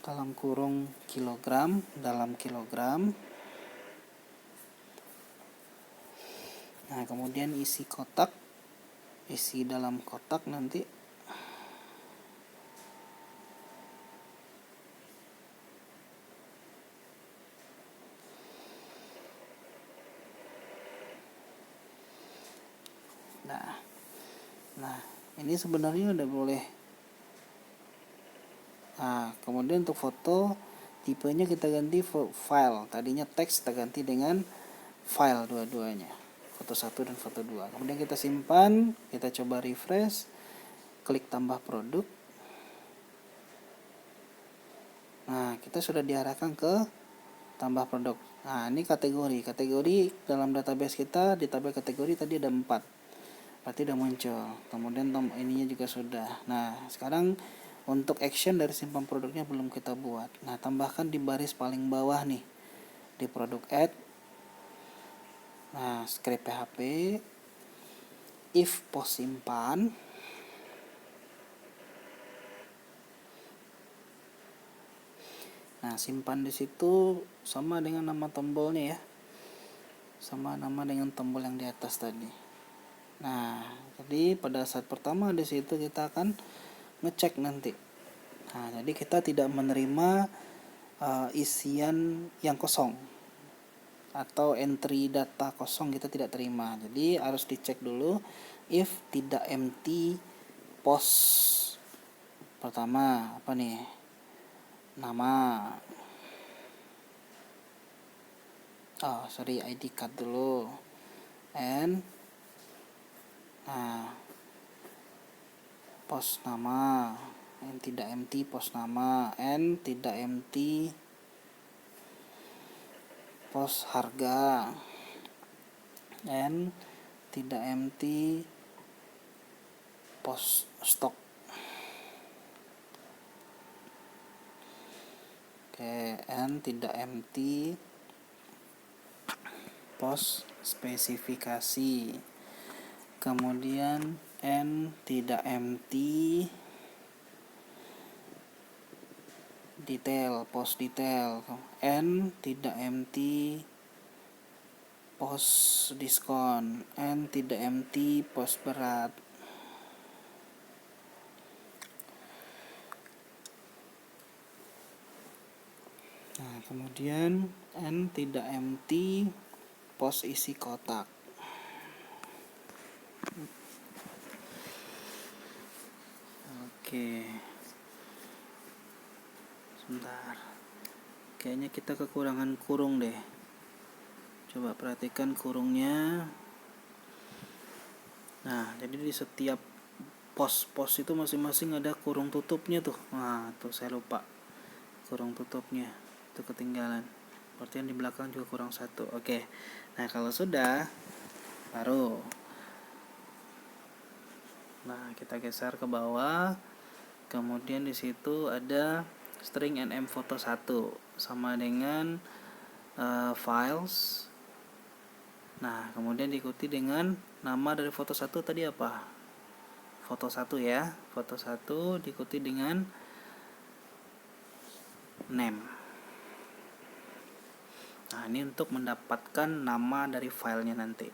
dalam kurung kilogram dalam kilogram. Nah, kemudian isi dalam kotak nanti Nah, ini sebenarnya udah boleh. Nah, kemudian untuk foto tipenya kita ganti file. Tadinya teks kita ganti dengan file dua-duanya. Foto 1 dan foto 2. Kemudian kita simpan, kita coba refresh, klik tambah produk. Nah, kita sudah diarahkan ke tambah produk. Nah, ini kategori dalam database kita, di tabel kategori tadi ada 4. Berarti udah muncul. Kemudian ininya juga sudah. Nah, sekarang untuk action dari simpan produknya belum kita buat. Nah, tambahkan di baris paling bawah nih, di produk add. Nah, script PHP if post simpan. Nah, simpan di situ sama dengan nama tombolnya ya. Sama nama dengan tombol yang di atas tadi. Nah, jadi pada saat pertama di situ kita akan ngecek nanti. Nah, jadi kita tidak menerima isian yang kosong atau entry data kosong kita tidak terima. Jadi harus dicek dulu if tidak empty post. Pertama apa nih? Nama. ID card dulu. And post nama, n tidak empty post nama, n tidak empty post harga, n tidak empty post stok. Oke, n tidak empty post spesifikasi. Kemudian n tidak empty detail, post detail. N tidak empty post diskon. N tidak empty post berat. Nah, kemudian n tidak empty post isi kotak. Oke. Sebentar. Kayaknya kita kekurangan kurung deh. Coba perhatikan kurungnya. Nah, jadi di setiap pos-pos itu masing-masing ada kurung tutupnya tuh. Nah, tuh saya lupa kurung tutupnya, itu ketinggalan. Berarti yang di belakang juga kurang satu. Oke. Nah, kalau sudah baru. Nah, kita geser ke bawah. Kemudian di situ ada string nm foto 1 sama dengan files. Nah, kemudian diikuti dengan nama dari foto 1 tadi apa? Foto 1 ya. Foto 1 diikuti dengan name. Nah, ini untuk mendapatkan nama dari filenya nanti.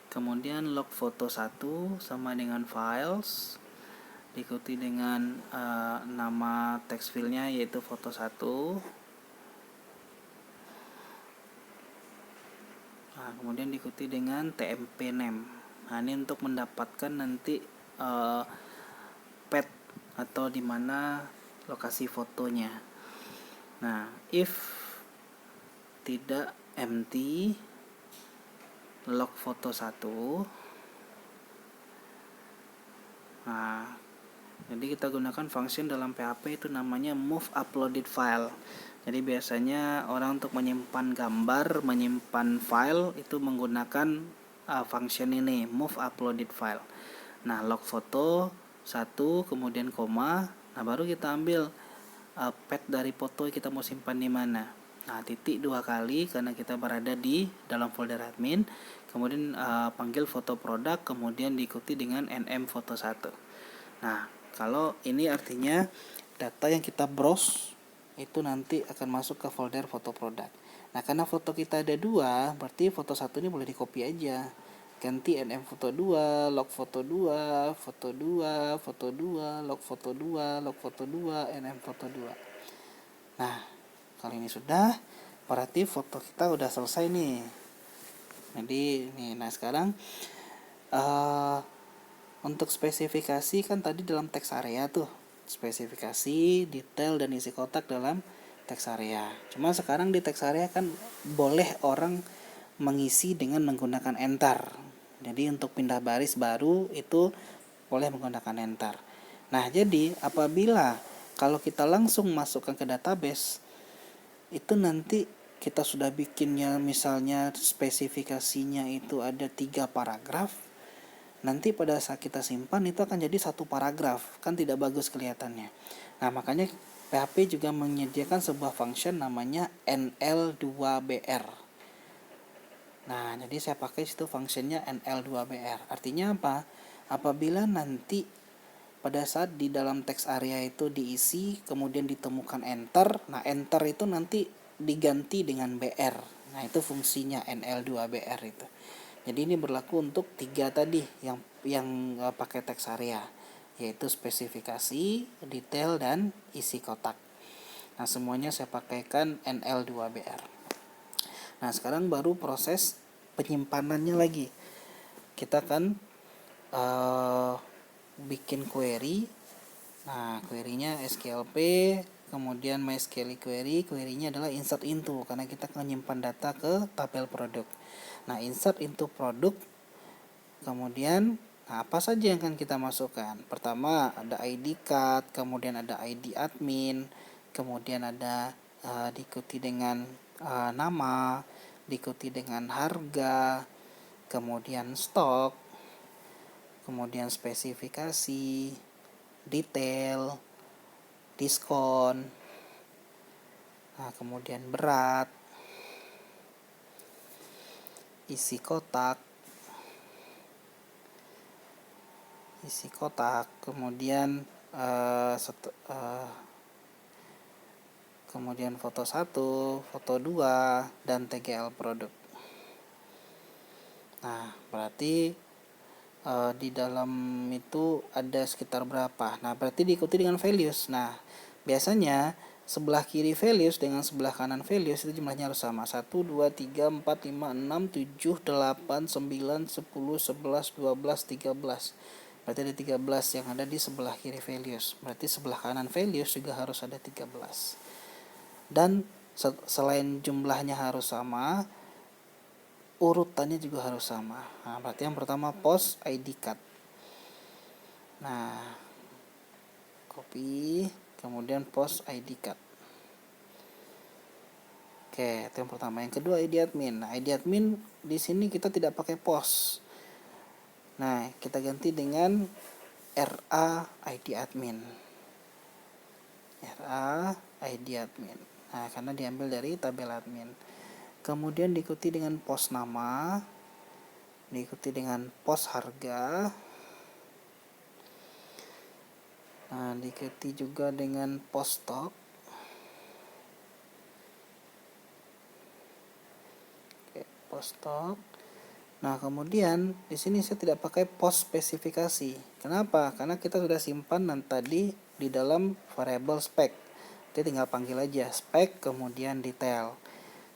Kemudian log foto 1 sama dengan files diikuti dengan nama text filenya yaitu foto 1. Nah, kemudian diikuti dengan tmp name. Nah, ini untuk mendapatkan nanti path atau dimana lokasi fotonya. Nah, if tidak empty log foto 1. Nah, jadi kita gunakan function dalam PHP itu namanya move uploaded file. Jadi biasanya orang untuk menyimpan gambar, menyimpan file itu menggunakan function ini, move uploaded file. Nah, log foto 1 kemudian koma. Nah, baru kita ambil path dari foto kita mau simpan di mana. Nah, titik 2 kali karena kita berada di dalam folder admin. Kemudian panggil foto produk, kemudian diikuti dengan nm foto 1. Nah, kalau ini artinya data yang kita browse itu nanti akan masuk ke folder foto produk. Nah, karena foto kita ada 2, berarti foto 1 ini boleh di copy aja. Ganti nm foto 2, log foto 2, foto 2, foto 2, log foto 2, log foto 2, nm foto 2. Nah, kalau ini sudah, berarti foto kita udah selesai nih. Jadi, nih, nah sekarang untuk spesifikasi kan tadi dalam teks area tuh, spesifikasi, detail, dan isi kotak dalam teks area. Cuma sekarang di teks area kan boleh orang mengisi dengan menggunakan enter. Jadi untuk pindah baris baru itu boleh menggunakan enter. Nah, jadi apabila kalau kita langsung masukkan ke database, itu nanti kita sudah bikinnya misalnya spesifikasinya itu ada 3 paragraf. Nanti pada saat kita simpan itu akan jadi 1 paragraf, kan tidak bagus kelihatannya. Nah, makanya PHP juga menyediakan sebuah function namanya nl2br. Nah, jadi saya pakai situ functionnya nl2br. Artinya apa? Apabila nanti pada saat di dalam teks area itu diisi kemudian ditemukan enter, nah enter itu nanti diganti dengan br. Nah, itu fungsinya nl2br itu. Jadi ini berlaku untuk 3 tadi yang pakai teks area, yaitu spesifikasi, detail, dan isi kotak. Nah, semuanya saya pakaikan nl2br. Nah, sekarang baru proses penyimpanannya lagi. Kita kan bikin query. Nah, query-nya SQLP, kemudian MySQL query. Query-nya adalah insert into karena kita akan menyimpan data ke tabel produk. Nah, insert into produk. Kemudian apa saja yang akan kita masukkan? Pertama ada ID card, kemudian ada ID admin, kemudian ada diikuti dengan nama, diikuti dengan harga, kemudian stok, kemudian spesifikasi, detail, diskon, kemudian berat, isi kotak, kemudian kemudian foto 1, foto 2, dan TGL produk. Nah, berarti di dalam itu ada sekitar berapa? Nah, berarti diikuti dengan values. Nah, biasanya sebelah kiri values dengan sebelah kanan values itu jumlahnya harus sama. 1, 2, 3, 4, 5, 6, 7, 8, 9, 10, 11, 12, 13. Berarti ada 13 yang ada di sebelah kiri values. Berarti sebelah kanan values juga harus ada 13. Dan selain jumlahnya harus sama, urutannya juga harus sama. Nah, berarti yang pertama post ID card. Nah, copy, kemudian post ID card. Oke, itu yang pertama. Yang kedua ID admin. Nah, ID admin di sini kita tidak pakai post. Nah, kita ganti dengan RA ID admin. RA ID admin. Nah, karena diambil dari tabel admin. Kemudian diikuti dengan pos nama, diikuti dengan pos harga. Nah, diikuti juga dengan pos stok. Oke, pos stok. Nah, kemudian di sini saya tidak pakai pos spesifikasi. Kenapa? Karena kita sudah simpan tadi di dalam variable spek. Jadi tinggal panggil aja spek, kemudian detail.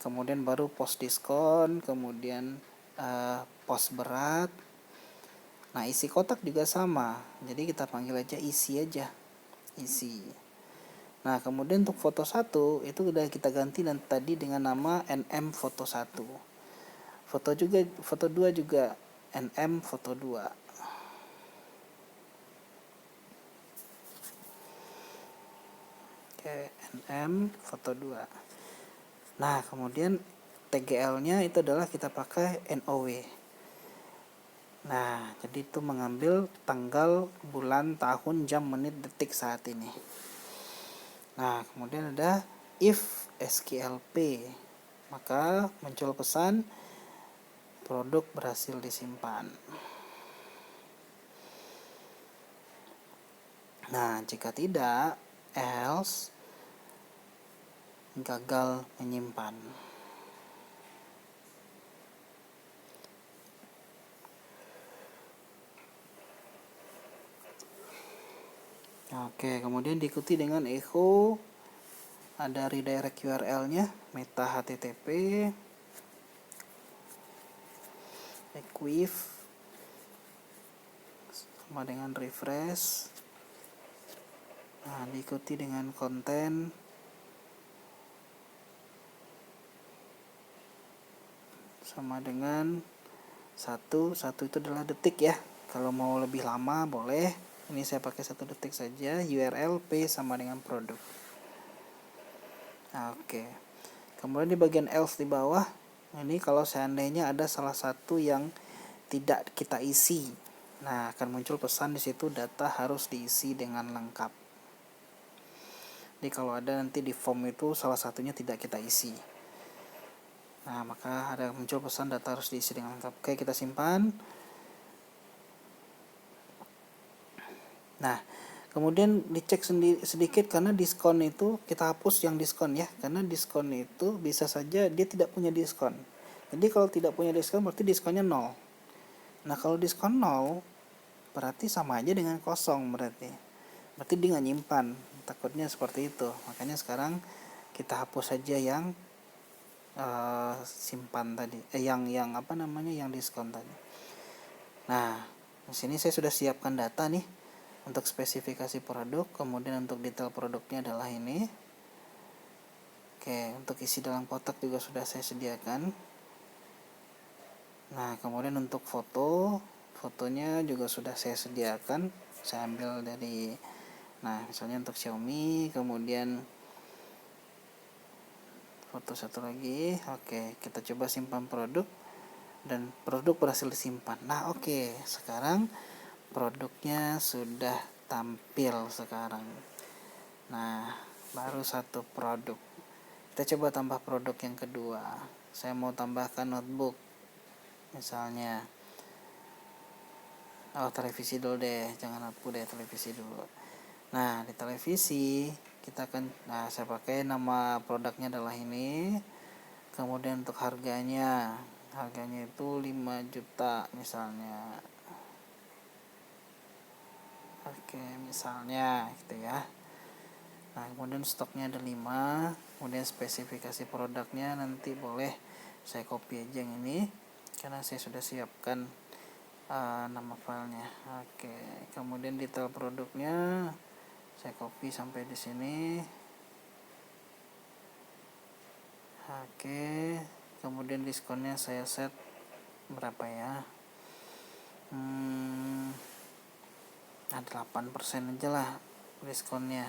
Kemudian baru pos diskon, kemudian pos berat. Nah, isi kotak juga sama. Jadi kita panggil aja isi aja. Isi. Nah, kemudian untuk foto 1 itu udah kita ganti dan tadi dengan nama NM foto 1. Foto 2 juga NM foto 2. Oke, NM foto 2. Nah, kemudian TGL-nya itu adalah kita pakai NOW. Nah, jadi itu mengambil tanggal, bulan, tahun, jam, menit, detik saat ini. Nah, kemudian ada if SQLP. Maka muncul pesan produk berhasil disimpan. Nah, jika tidak, else gagal menyimpan. Oke, kemudian diikuti dengan echo, ada redirect URL-nya, meta http, equif, sama dengan refresh. Nah, diikuti dengan konten, sama dengan 1 itu adalah detik ya. Kalau mau lebih lama boleh. Ini saya pakai 1 detik saja. URL P sama dengan produk. Nah, oke. Kemudian di bagian else di bawah, ini kalau seandainya ada salah satu yang tidak kita isi, nah akan muncul pesan di situ data harus diisi dengan lengkap. Jadi kalau ada nanti di form itu salah satunya tidak kita isi, nah maka ada muncul pesan data harus diisi dengan lengkap. Oke, kita simpan. Nah, kemudian dicek sedikit karena diskon itu kita hapus yang diskon ya, karena diskon itu bisa saja dia tidak punya diskon. Jadi kalau tidak punya diskon berarti diskonnya 0. Nah, kalau diskon 0 berarti sama aja dengan kosong berarti. Berarti dia nggak nyimpan. Takutnya seperti itu. Makanya sekarang kita hapus saja yang simpan tadi. Yang diskon tadi. Nah, di sini saya sudah siapkan data nih untuk spesifikasi produk, kemudian untuk detail produknya adalah ini. Oke, untuk isi dalam kotak juga sudah saya sediakan. Nah, kemudian untuk fotonya juga sudah saya sediakan. Saya ambil dari, nah misalnya untuk Xiaomi, kemudian foto satu lagi. Oke, kita coba simpan produk dan produk berhasil disimpan. Nah, oke, sekarang produknya sudah tampil sekarang. Nah, baru 1 produk. Kita coba tambah produk yang kedua. Saya mau tambahkan notebook misalnya. Televisi dulu deh, jangan hapus deh, televisi dulu. Nah, di televisi kita akan, saya pakai nama produknya adalah ini. Kemudian untuk harganya itu 5 juta misalnya. Oke, misalnya gitu ya. Nah, kemudian stoknya ada 5. Kemudian spesifikasi produknya nanti boleh saya copy aja yang ini karena saya sudah siapkan nama filenya. Oke, kemudian detail produknya saya copy sampai di sini. Oke, kemudian diskonnya saya set berapa ya, 8% aja lah diskonnya.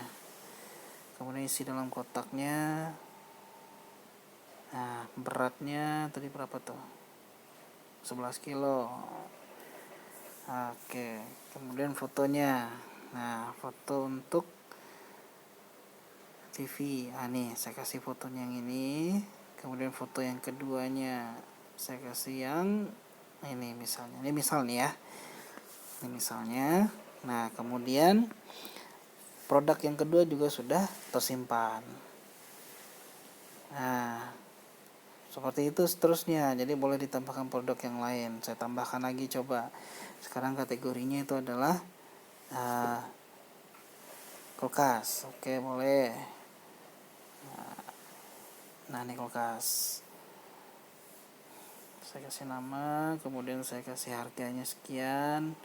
Kemudian isi dalam kotaknya. Nah, beratnya tadi berapa tuh? 11 kilo. Oke, kemudian fotonya. Nah, foto untuk TV. Nih, saya kasih fotonya yang ini. Kemudian foto yang keduanya saya kasih yang ini misalnya. Ini misal nih ya. Ini misalnya. Nah, kemudian produk yang kedua juga sudah tersimpan. Nah, seperti itu seterusnya. Jadi boleh ditambahkan produk yang lain. Saya tambahkan lagi coba. Sekarang kategorinya itu adalah kulkas. Oke, boleh. Nah, ini kulkas. Saya kasih nama, kemudian saya kasih harganya sekian.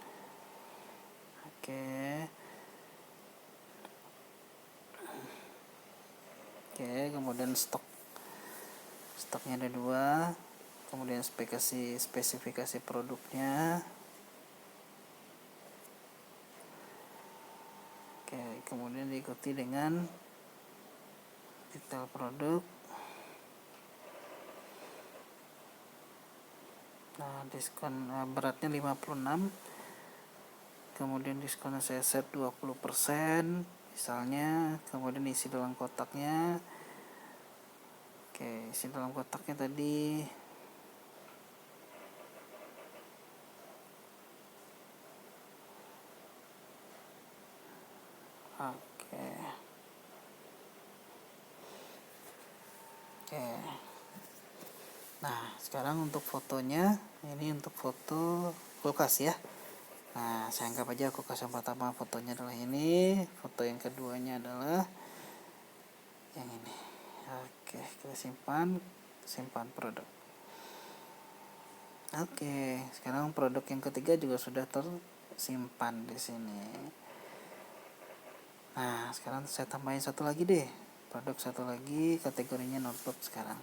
Oke. Oke, kemudian stoknya ada 2. Kemudian spesifikasi produknya. Oke, kemudian diikuti dengan detail produk. Nah, diskon beratnya 56. Kemudian diskonnya saya set 20% misalnya. Kemudian isi dalam kotaknya. Oke, isi dalam kotaknya tadi oke. Nah, sekarang untuk fotonya, ini untuk foto kulkas ya. Nah, saya anggap aja kulkas yang pertama fotonya adalah ini, foto yang keduanya adalah yang ini. Oke, kita simpan produk. Oke, sekarang produk yang ketiga juga sudah tersimpan di sini. Nah, sekarang saya tambahin satu lagi deh. Produk satu lagi, kategorinya notebook sekarang.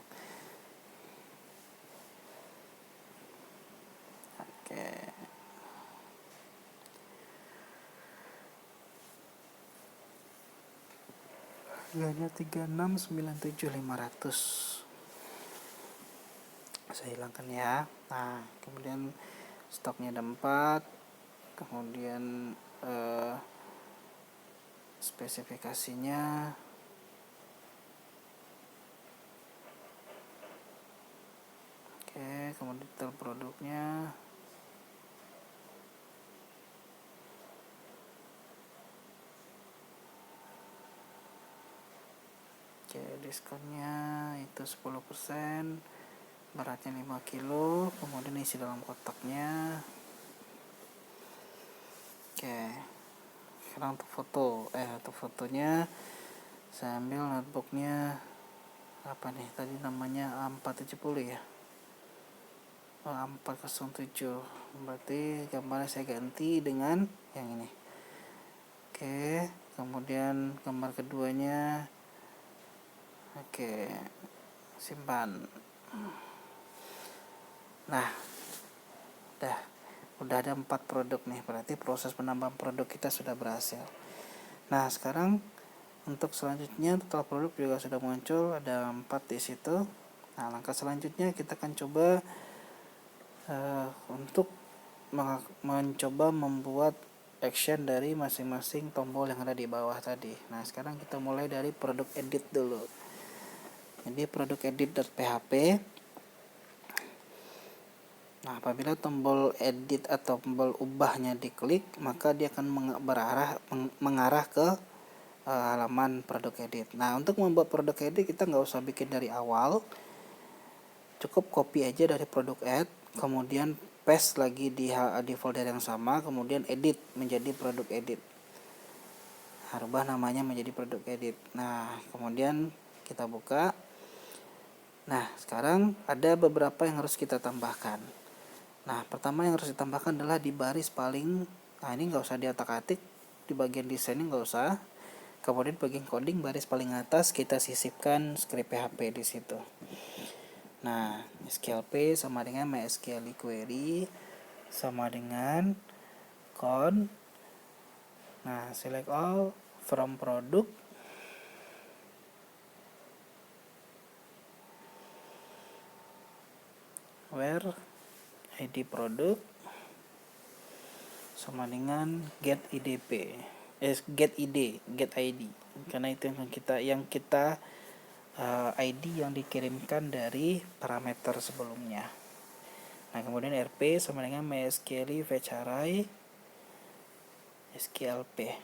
Oke. Harganya 36.97.500. Saya hilangkan ya. Nah, kemudian stoknya ada 4. Kemudian spesifikasinya oke, kemudian detail produknya. Oke, diskonnya itu 10%, beratnya 5 kilo, kemudian isi dalam kotaknya. Oke, sekarang untuk fotonya saya ambil notebooknya apa nih tadi namanya A470 ya, A407, berarti gambarnya saya ganti dengan yang ini. Oke, kemudian gambar keduanya oke, simpan. Nah, udah ada 4 produk nih, berarti proses penambahan produk kita sudah berhasil. Nah, sekarang untuk selanjutnya total produk juga sudah muncul, ada 4 di situ. Nah, langkah selanjutnya kita akan coba untuk mencoba membuat action dari masing-masing tombol yang ada di bawah tadi. Nah, sekarang kita mulai dari produk edit dulu. Jadi produk edit.php. Nah, apabila tombol edit atau tombol ubahnya diklik, maka dia akan mengarah ke halaman produk edit. Nah, untuk membuat produk edit kita nggak usah bikin dari awal, cukup copy aja dari produk add, kemudian paste lagi di folder yang sama, kemudian edit menjadi produk edit. Nah, rubah namanya menjadi produk edit. Nah, kemudian kita buka. Nah, sekarang ada beberapa yang harus kita tambahkan. Nah, pertama yang harus ditambahkan adalah di baris paling, nah ini nggak usah diatak-atik, di bagian desain ini nggak usah. Kemudian bagian coding baris paling atas kita sisipkan script PHP di situ. Nah, SQLP sama dengan MySQL query sama dengan con. Nah, select all from product. Where ID product sama dengan get IDP. Get ID. Karena itu yang kita ID yang dikirimkan dari parameter sebelumnya. Nah, kemudian RP sama dengan MySQL fetch array SQLP.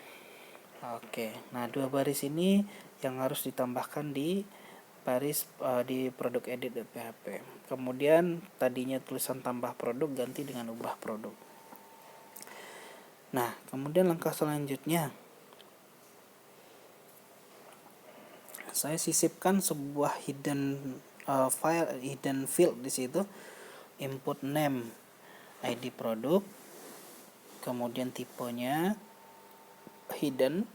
Oke, nah dua baris ini yang harus ditambahkan di baris di produk edit.php. Kemudian tadinya tulisan tambah produk ganti dengan ubah produk. Nah, kemudian langkah selanjutnya saya sisipkan sebuah hidden field di situ, input name ID produk, kemudian tipenya hidden,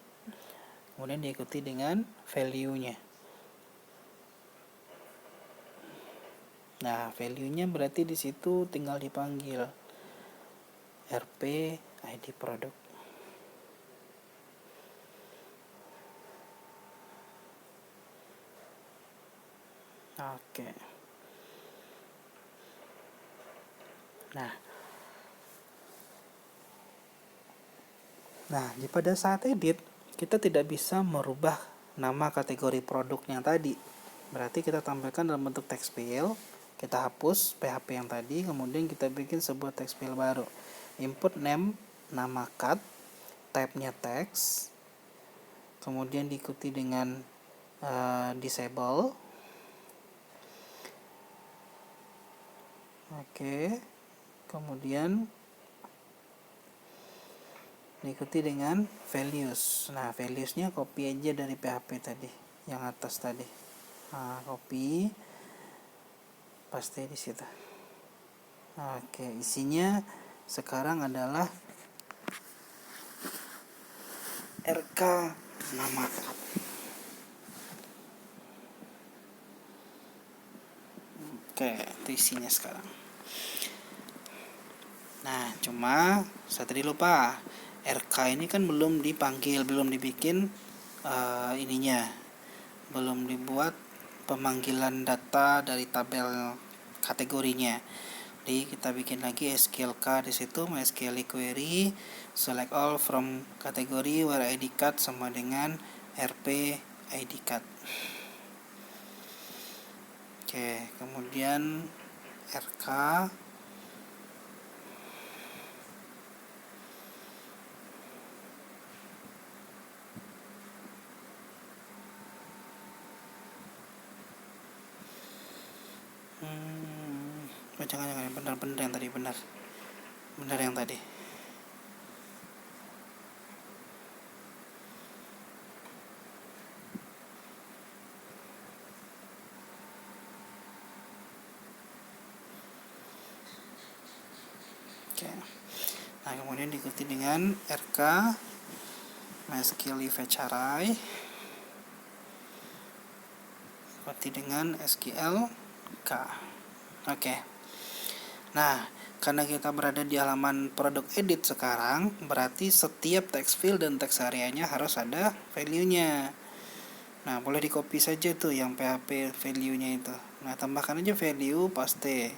kemudian diikuti dengan value-nya. Nah, value-nya berarti di situ tinggal dipanggil RP ID produk. Oke. Nah, pada saat edit kita tidak bisa merubah nama kategori produknya tadi. Berarti kita tampilkan dalam bentuk text field, kita hapus PHP yang tadi, kemudian kita bikin sebuah text field baru. Input name nama cut, type-nya text, kemudian diikuti dengan disable. Oke. Kemudian diikuti dengan values. Nah, valuesnya copy aja dari PHP tadi, yang atas tadi. Nah, copy, paste di situ. Oke, isinya sekarang adalah RK nama cut. Oke, itu isinya sekarang. Nah, cuma saya tadi lupa, RK ini kan belum dipanggil, belum dibikin ininya, belum dibuat pemanggilan data dari tabel kategorinya. Jadi kita bikin lagi SQLK di situ, MySQL query, select all from kategori where ID cut sama dengan RP ID cut. Oke, kemudian RK jangan benar yang tadi, benar yang tadi. Oke. Nah, kemudian diikuti dengan RK MySQL fetch array, diikuti dengan SQLK. Oke. Nah, karena kita berada di halaman produk edit sekarang, berarti setiap text field dan text area-nya harus ada value-nya. Nah, boleh di copy saja tuh yang PHP value-nya itu. Nah, tambahkan aja value, paste.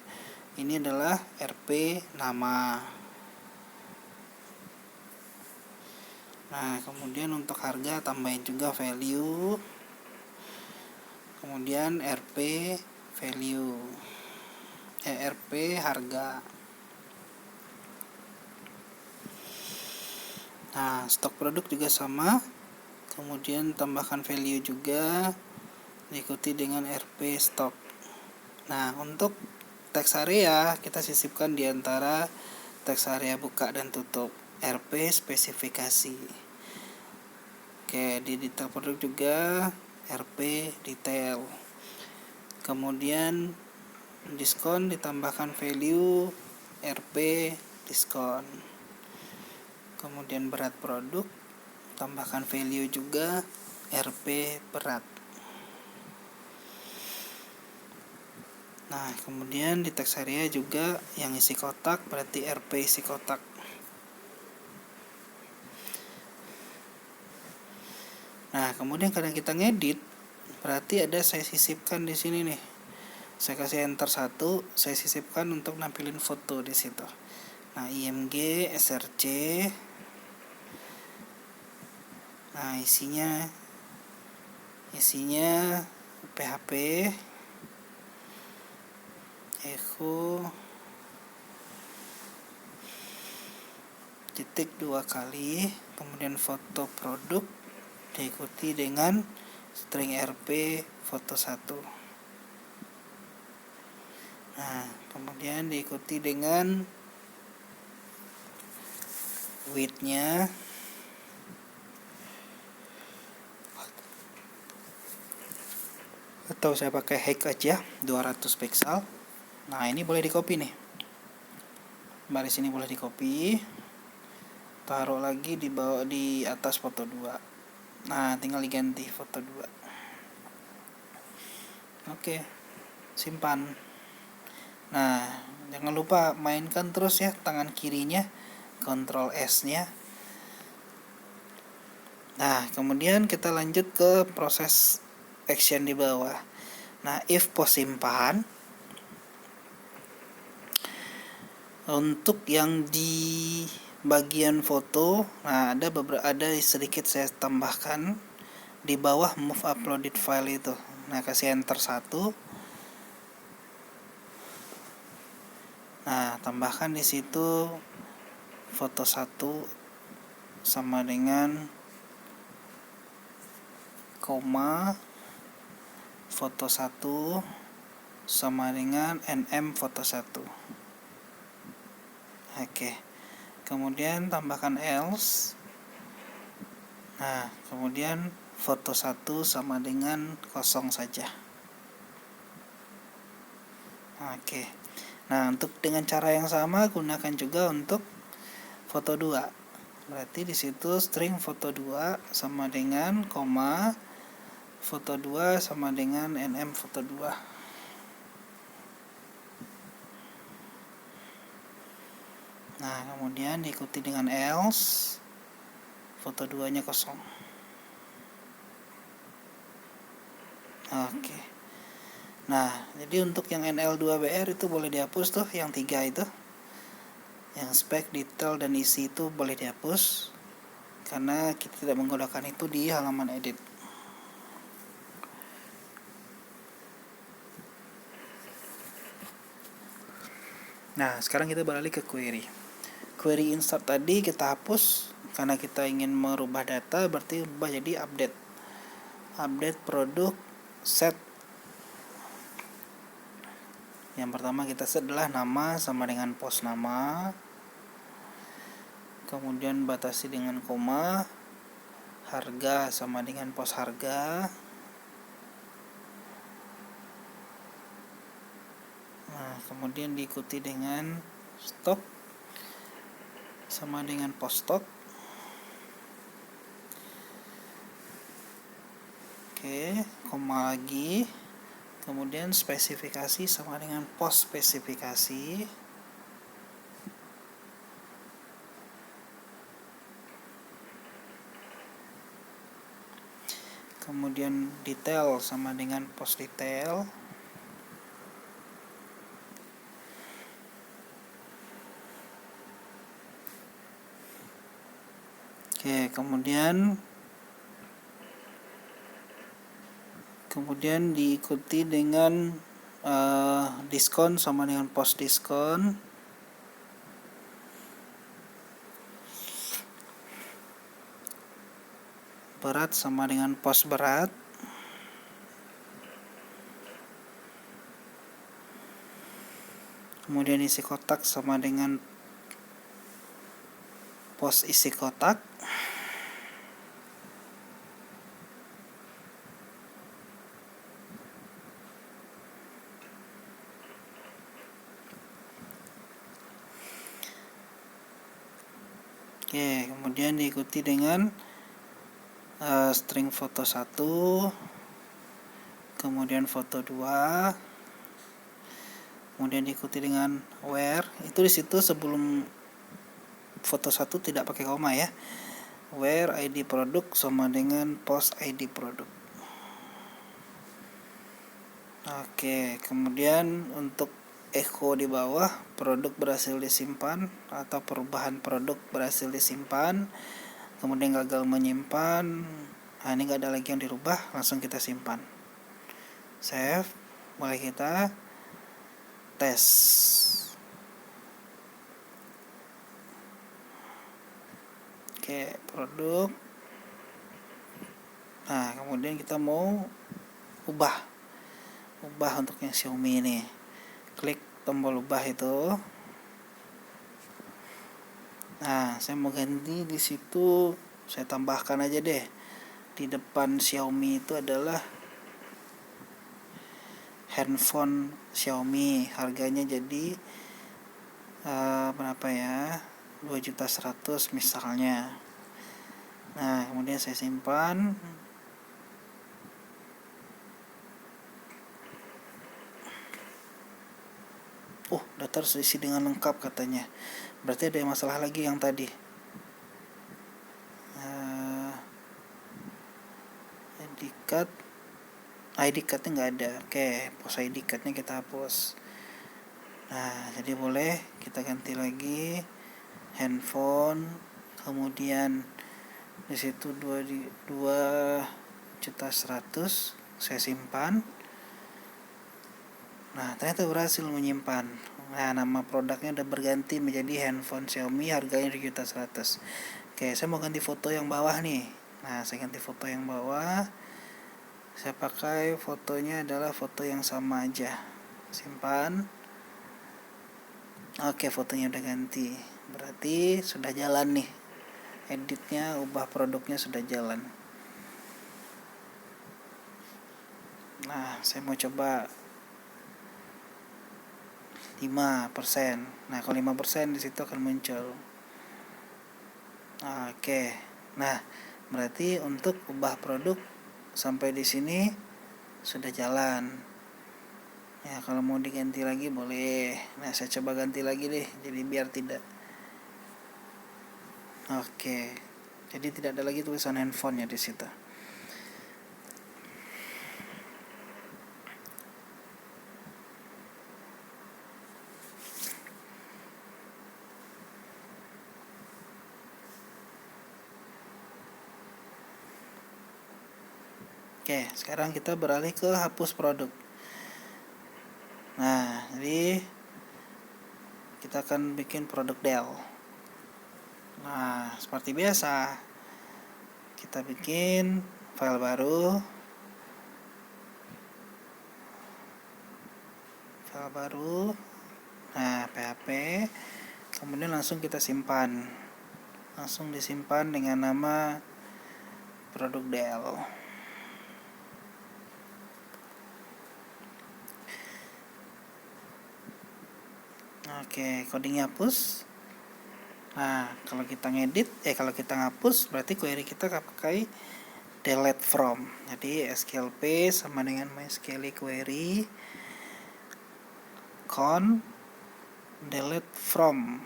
Ini adalah RP nama. Nah, kemudian untuk harga tambahin juga value. Kemudian RP value. RP harga. Nah, stok produk juga sama. Kemudian tambahkan value juga, diikuti dengan RP stok. Nah, untuk text area kita sisipkan di antara text area buka dan tutup, RP spesifikasi. Oke, di detail produk juga RP detail. Kemudian diskon ditambahkan value RP diskon. Kemudian berat produk tambahkan value juga RP berat. Nah, kemudian di teks area juga yang isi kotak berarti RP isi kotak. Nah, kemudian kadang kita ngedit, berarti ada saya sisipkan di sini nih. Saya kasih enter 1, saya sisipkan untuk nampilin foto di situ. Nah, IMG, SRC. Nah, isinya PHP, echo, titik 2 kali, kemudian foto produk diikuti dengan string RP foto 1. Nah, kemudian diikuti dengan width-nya atau saya pakai height aja 200 pixel. Nah, ini boleh di copy nih. Baris ini boleh di copy. Taruh lagi di bawah di atas foto 2. Nah, tinggal diganti foto 2. Oke. Simpan. Nah, jangan lupa mainkan terus ya tangan kirinya, Ctrl S-nya. Nah, kemudian kita lanjut ke proses action di bawah. Nah, if pos simpan, untuk yang di bagian foto, nah ada sedikit saya tambahkan di bawah move uploaded file itu. Nah, kasih enter 1. Nah, tambahkan di situ foto 1 sama dengan koma, foto 1 sama dengan nm foto 1. Oke. Kemudian tambahkan else. Nah, kemudian foto 1 sama dengan 0 saja. Oke. Nah, untuk dengan cara yang sama gunakan juga untuk foto 2. Berarti di situ string foto 2 sama dengan koma, foto 2 sama dengan nm foto 2. Nah, kemudian diikuti dengan else, foto 2-nya 0. Oke. Nah, jadi untuk yang NL2BR itu boleh dihapus tuh, yang 3 itu. Yang spek, detail, dan isi itu boleh dihapus, karena kita tidak menggunakan itu di halaman edit. Nah, sekarang kita beralih ke query. Query insert tadi kita hapus karena kita ingin merubah data, berarti ubah jadi update. Update produk set. Yang pertama kita set adalah nama sama dengan pos nama. Kemudian batasi dengan koma. Harga sama dengan pos harga. Nah, kemudian diikuti dengan stok sama dengan pos stok. Oke, koma lagi. Kemudian spesifikasi sama dengan pos spesifikasi. Kemudian detail sama dengan pos detail. Oke, kemudian diikuti dengan diskon sama dengan pos diskon. Berat sama dengan pos berat. Kemudian isi kotak sama dengan pos isi kotak. Oke, kemudian diikuti dengan string foto 1, kemudian foto 2, kemudian diikuti dengan where. Itu di situ sebelum foto 1 tidak pakai koma ya. Where ID produk sama dengan post ID produk. Oke, kemudian untuk echo di bawah, produk berhasil disimpan atau perubahan produk berhasil disimpan, kemudian gagal menyimpan. Nah, ini nggak ada lagi yang dirubah, langsung kita simpan. Save, mulai kita tes. Oke, produk. Nah, kemudian kita mau ubah untuk yang Xiaomi ini. Klik tombol ubah itu. Nah, saya mau ganti di situ, saya tambahkan aja deh. Di depan Xiaomi itu adalah handphone Xiaomi, harganya jadi berapa ya, 2.100.000 misalnya. Nah, kemudian saya simpan. Data terisi dengan lengkap katanya, berarti ada masalah lagi yang tadi. ID cardnya nggak ada. Oke, post ID cardnya kita hapus. Nah, jadi boleh kita ganti lagi handphone, kemudian di situ 2.100.000 saya simpan. Nah, ternyata berhasil menyimpan. Nah, nama produknya udah berganti menjadi handphone Xiaomi, harganya 2.100.000. Oke, saya mau ganti foto yang bawah nih. Nah, saya ganti foto yang bawah. Saya pakai fotonya adalah foto yang sama aja. Simpan. Oke, fotonya udah ganti. Berarti sudah jalan nih. Editnya, ubah produknya sudah jalan. Nah, saya mau coba 5%. Nah, kalau 5% di situ akan muncul. Oke. Nah, berarti untuk ubah produk sampai di sini sudah jalan. Ya, kalau mau diganti lagi boleh. Nah, saya coba ganti lagi deh, jadi biar tidak. Oke. Jadi tidak ada lagi tulisan handphonenya di situ. Oke, sekarang kita beralih ke hapus produk. Nah, jadi kita akan bikin produk Dell. Nah, seperti biasa, kita bikin file baru. Nah, PHP. Kemudian langsung kita simpan. Langsung disimpan dengan nama produk Dell. Oke, codingnya hapus. Nah, kalau kita ngapus, berarti query kita pakai delete from. Jadi SQLP sama dengan MySQL query con delete from.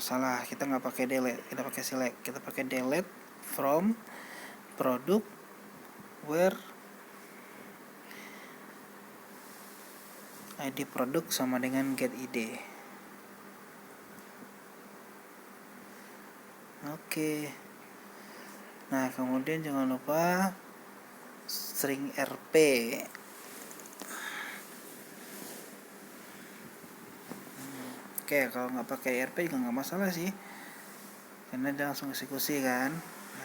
Salah, kita nggak pakai delete, kita pakai select. Kita pakai delete from produk where ID produk sama dengan get id. Oke. Nah, kemudian jangan lupa string rp. Oke, kalau nggak pakai rp juga nggak masalah sih, karena dia langsung eksekusi kan.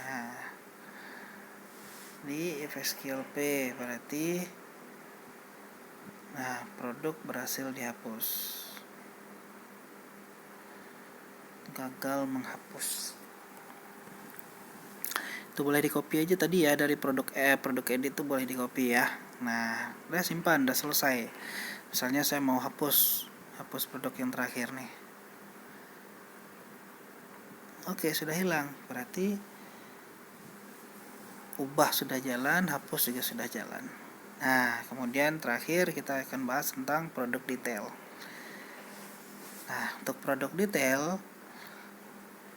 Nah, di fsqlp berarti produk berhasil dihapus, gagal menghapus. Itu boleh di copy aja tadi ya, dari produk edit itu boleh di copy ya. Nah, udah simpan, udah selesai. Misalnya saya mau hapus produk yang terakhir nih. Oke, sudah hilang. Berarti ubah sudah jalan, hapus juga sudah jalan. Nah, kemudian terakhir kita akan bahas tentang produk detail. Nah, untuk produk detail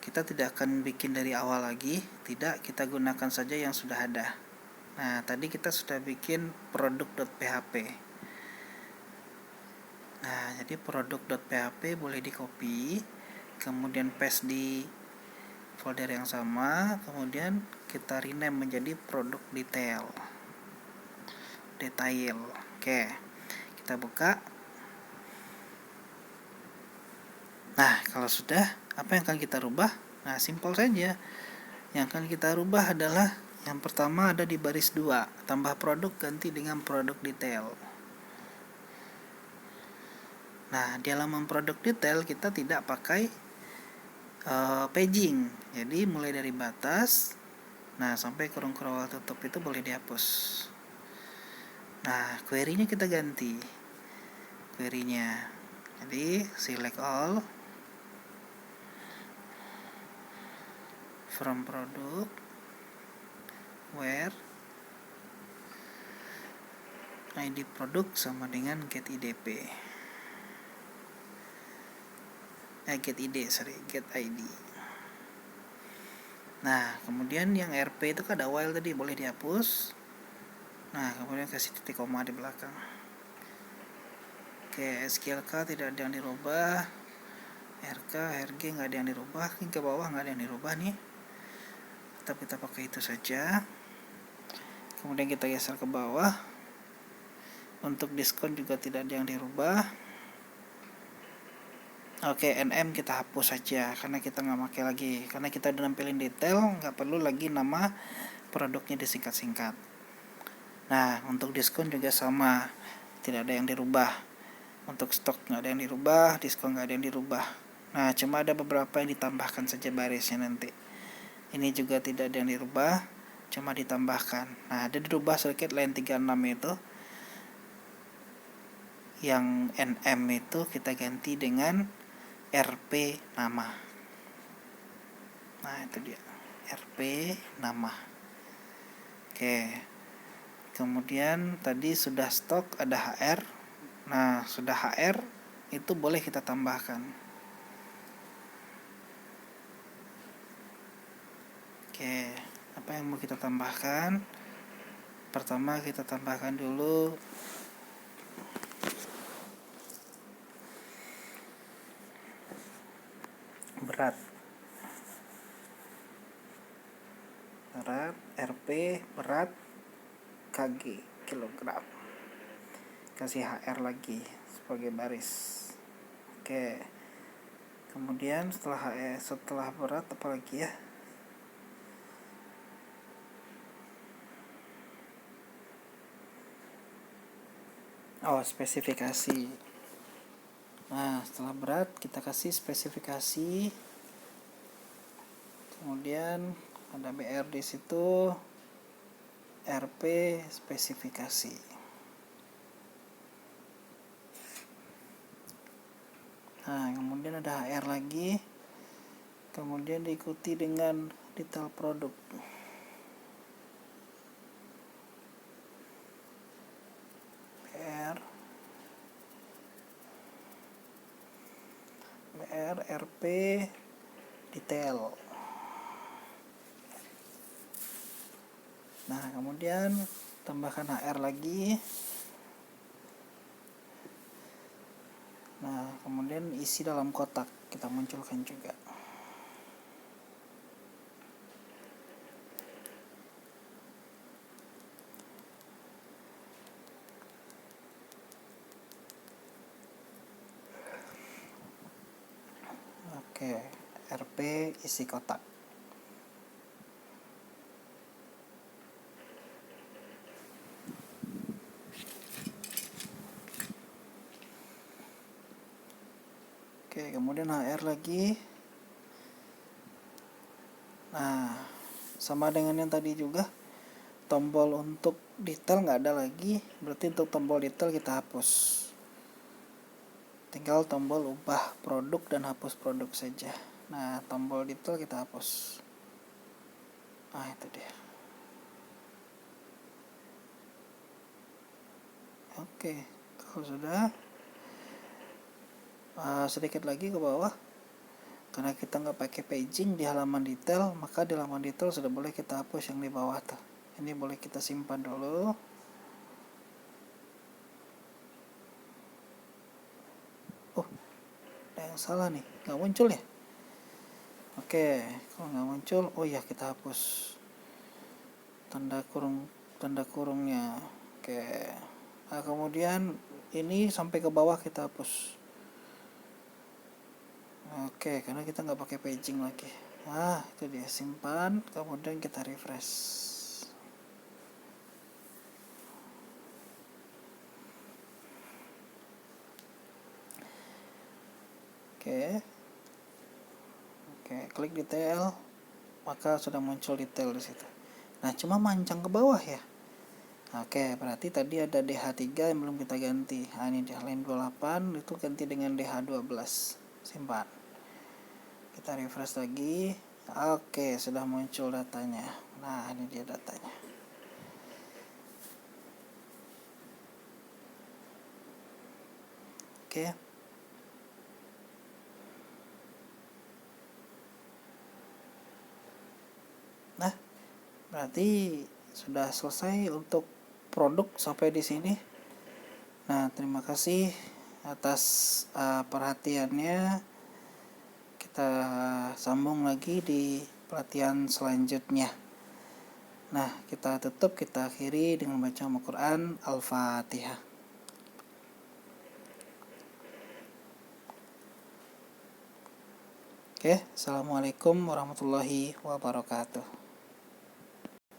kita tidak akan bikin dari awal lagi, tidak, kita gunakan saja yang sudah ada. Nah, tadi kita sudah bikin produk.php. Nah, jadi produk.php boleh di copy, kemudian paste di folder yang sama, kemudian kita rename menjadi produk detail. Oke, kita buka. Nah, kalau sudah, apa yang akan kita rubah? Nah, simpel saja. Yang akan kita rubah adalah yang pertama ada di baris 2, tambah produk ganti dengan produk detail. Nah, di halaman produk detail kita tidak pakai paging. Jadi mulai dari batas, nah sampai kurung awal tutup itu boleh dihapus. Nah, query-nya kita ganti. Query-nya. Jadi select all from product where ID produk sama dengan get id. Get ID. Nah, kemudian yang RP itu kan ada while tadi, boleh dihapus. Nah, kemudian kasih titik koma di belakang. Oke, SQLK tidak ada yang dirubah. RK, RG nggak ada yang dirubah. Ini ke bawah nggak ada yang dirubah nih. Tetap kita pakai itu saja. Kemudian kita geser ke bawah. Untuk diskon juga tidak ada yang dirubah. Oke, NM kita hapus saja karena kita nggak pakai lagi. Karena kita udah nampilin detail, nggak perlu lagi nama produknya disingkat-singkat. Nah, untuk diskon juga sama, tidak ada yang dirubah. Untuk stok nggak ada yang dirubah, diskon nggak ada yang dirubah. Nah, cuma ada beberapa yang ditambahkan saja barisnya nanti. Ini juga tidak ada yang dirubah, cuma ditambahkan. Nah, ada dirubah sedikit line 36 itu. Yang NM itu kita ganti dengan RP nama. Nah, itu dia. RP nama. Oke. Kemudian tadi sudah stok ada HR. Nah, sudah HR itu boleh kita tambahkan. Oke, apa yang mau kita tambahkan? Pertama kita tambahkan dulu berat RP berat kg kilogram. Kasih HR lagi sebagai baris. Oke. Kemudian setelah berat apa lagi ya? Oh, spesifikasi. Nah, setelah berat kita kasih spesifikasi. Kemudian ada BR di situ. RP spesifikasi. Nah, kemudian ada HR lagi. Kemudian diikuti dengan detail produk. BR RP detail. Nah, kemudian tambahkan HR lagi. Nah, kemudian isi dalam kotak kita munculkan juga. Oke, RP isi kotak. Oke, kemudian HR lagi. Nah, sama dengan yang tadi juga, tombol untuk detail nggak ada lagi, berarti untuk tombol detail kita hapus. Tinggal tombol ubah produk dan hapus produk saja. Nah, tombol detail kita hapus. Nah, itu dia. Oke, kalau sudah sedikit lagi ke bawah. Karena kita nggak pakai paging di halaman detail, maka di halaman detail sudah boleh kita hapus yang di bawah tuh. Ini boleh kita simpan dulu. Oh, ada yang salah nih, nggak muncul ya? Oke, kalau nggak muncul, oh ya kita hapus tanda kurungnya. Oke, nah kemudian ini sampai ke bawah kita hapus. Oke, karena kita nggak pakai paging lagi. Nah, itu dia, simpan, kemudian kita refresh. Oke, klik detail, maka sudah muncul detail di situ. Nah, cuma mancang ke bawah ya. Oke, berarti tadi ada DH3 yang belum kita ganti. Nah, ini dia line 28 itu ganti dengan DH12. Simpan. Kita refresh lagi. Oke, sudah muncul datanya. Nah, ini dia datanya. Oke. Nah, berarti sudah selesai untuk produk sampai di sini. Nah, terima kasih atas perhatiannya. Kita sambung lagi di pelatihan selanjutnya. Nah, kita tutup, kita akhiri dengan baca Al-Quran Al-Fatihah. Oke, Assalamualaikum warahmatullahi wabarakatuh.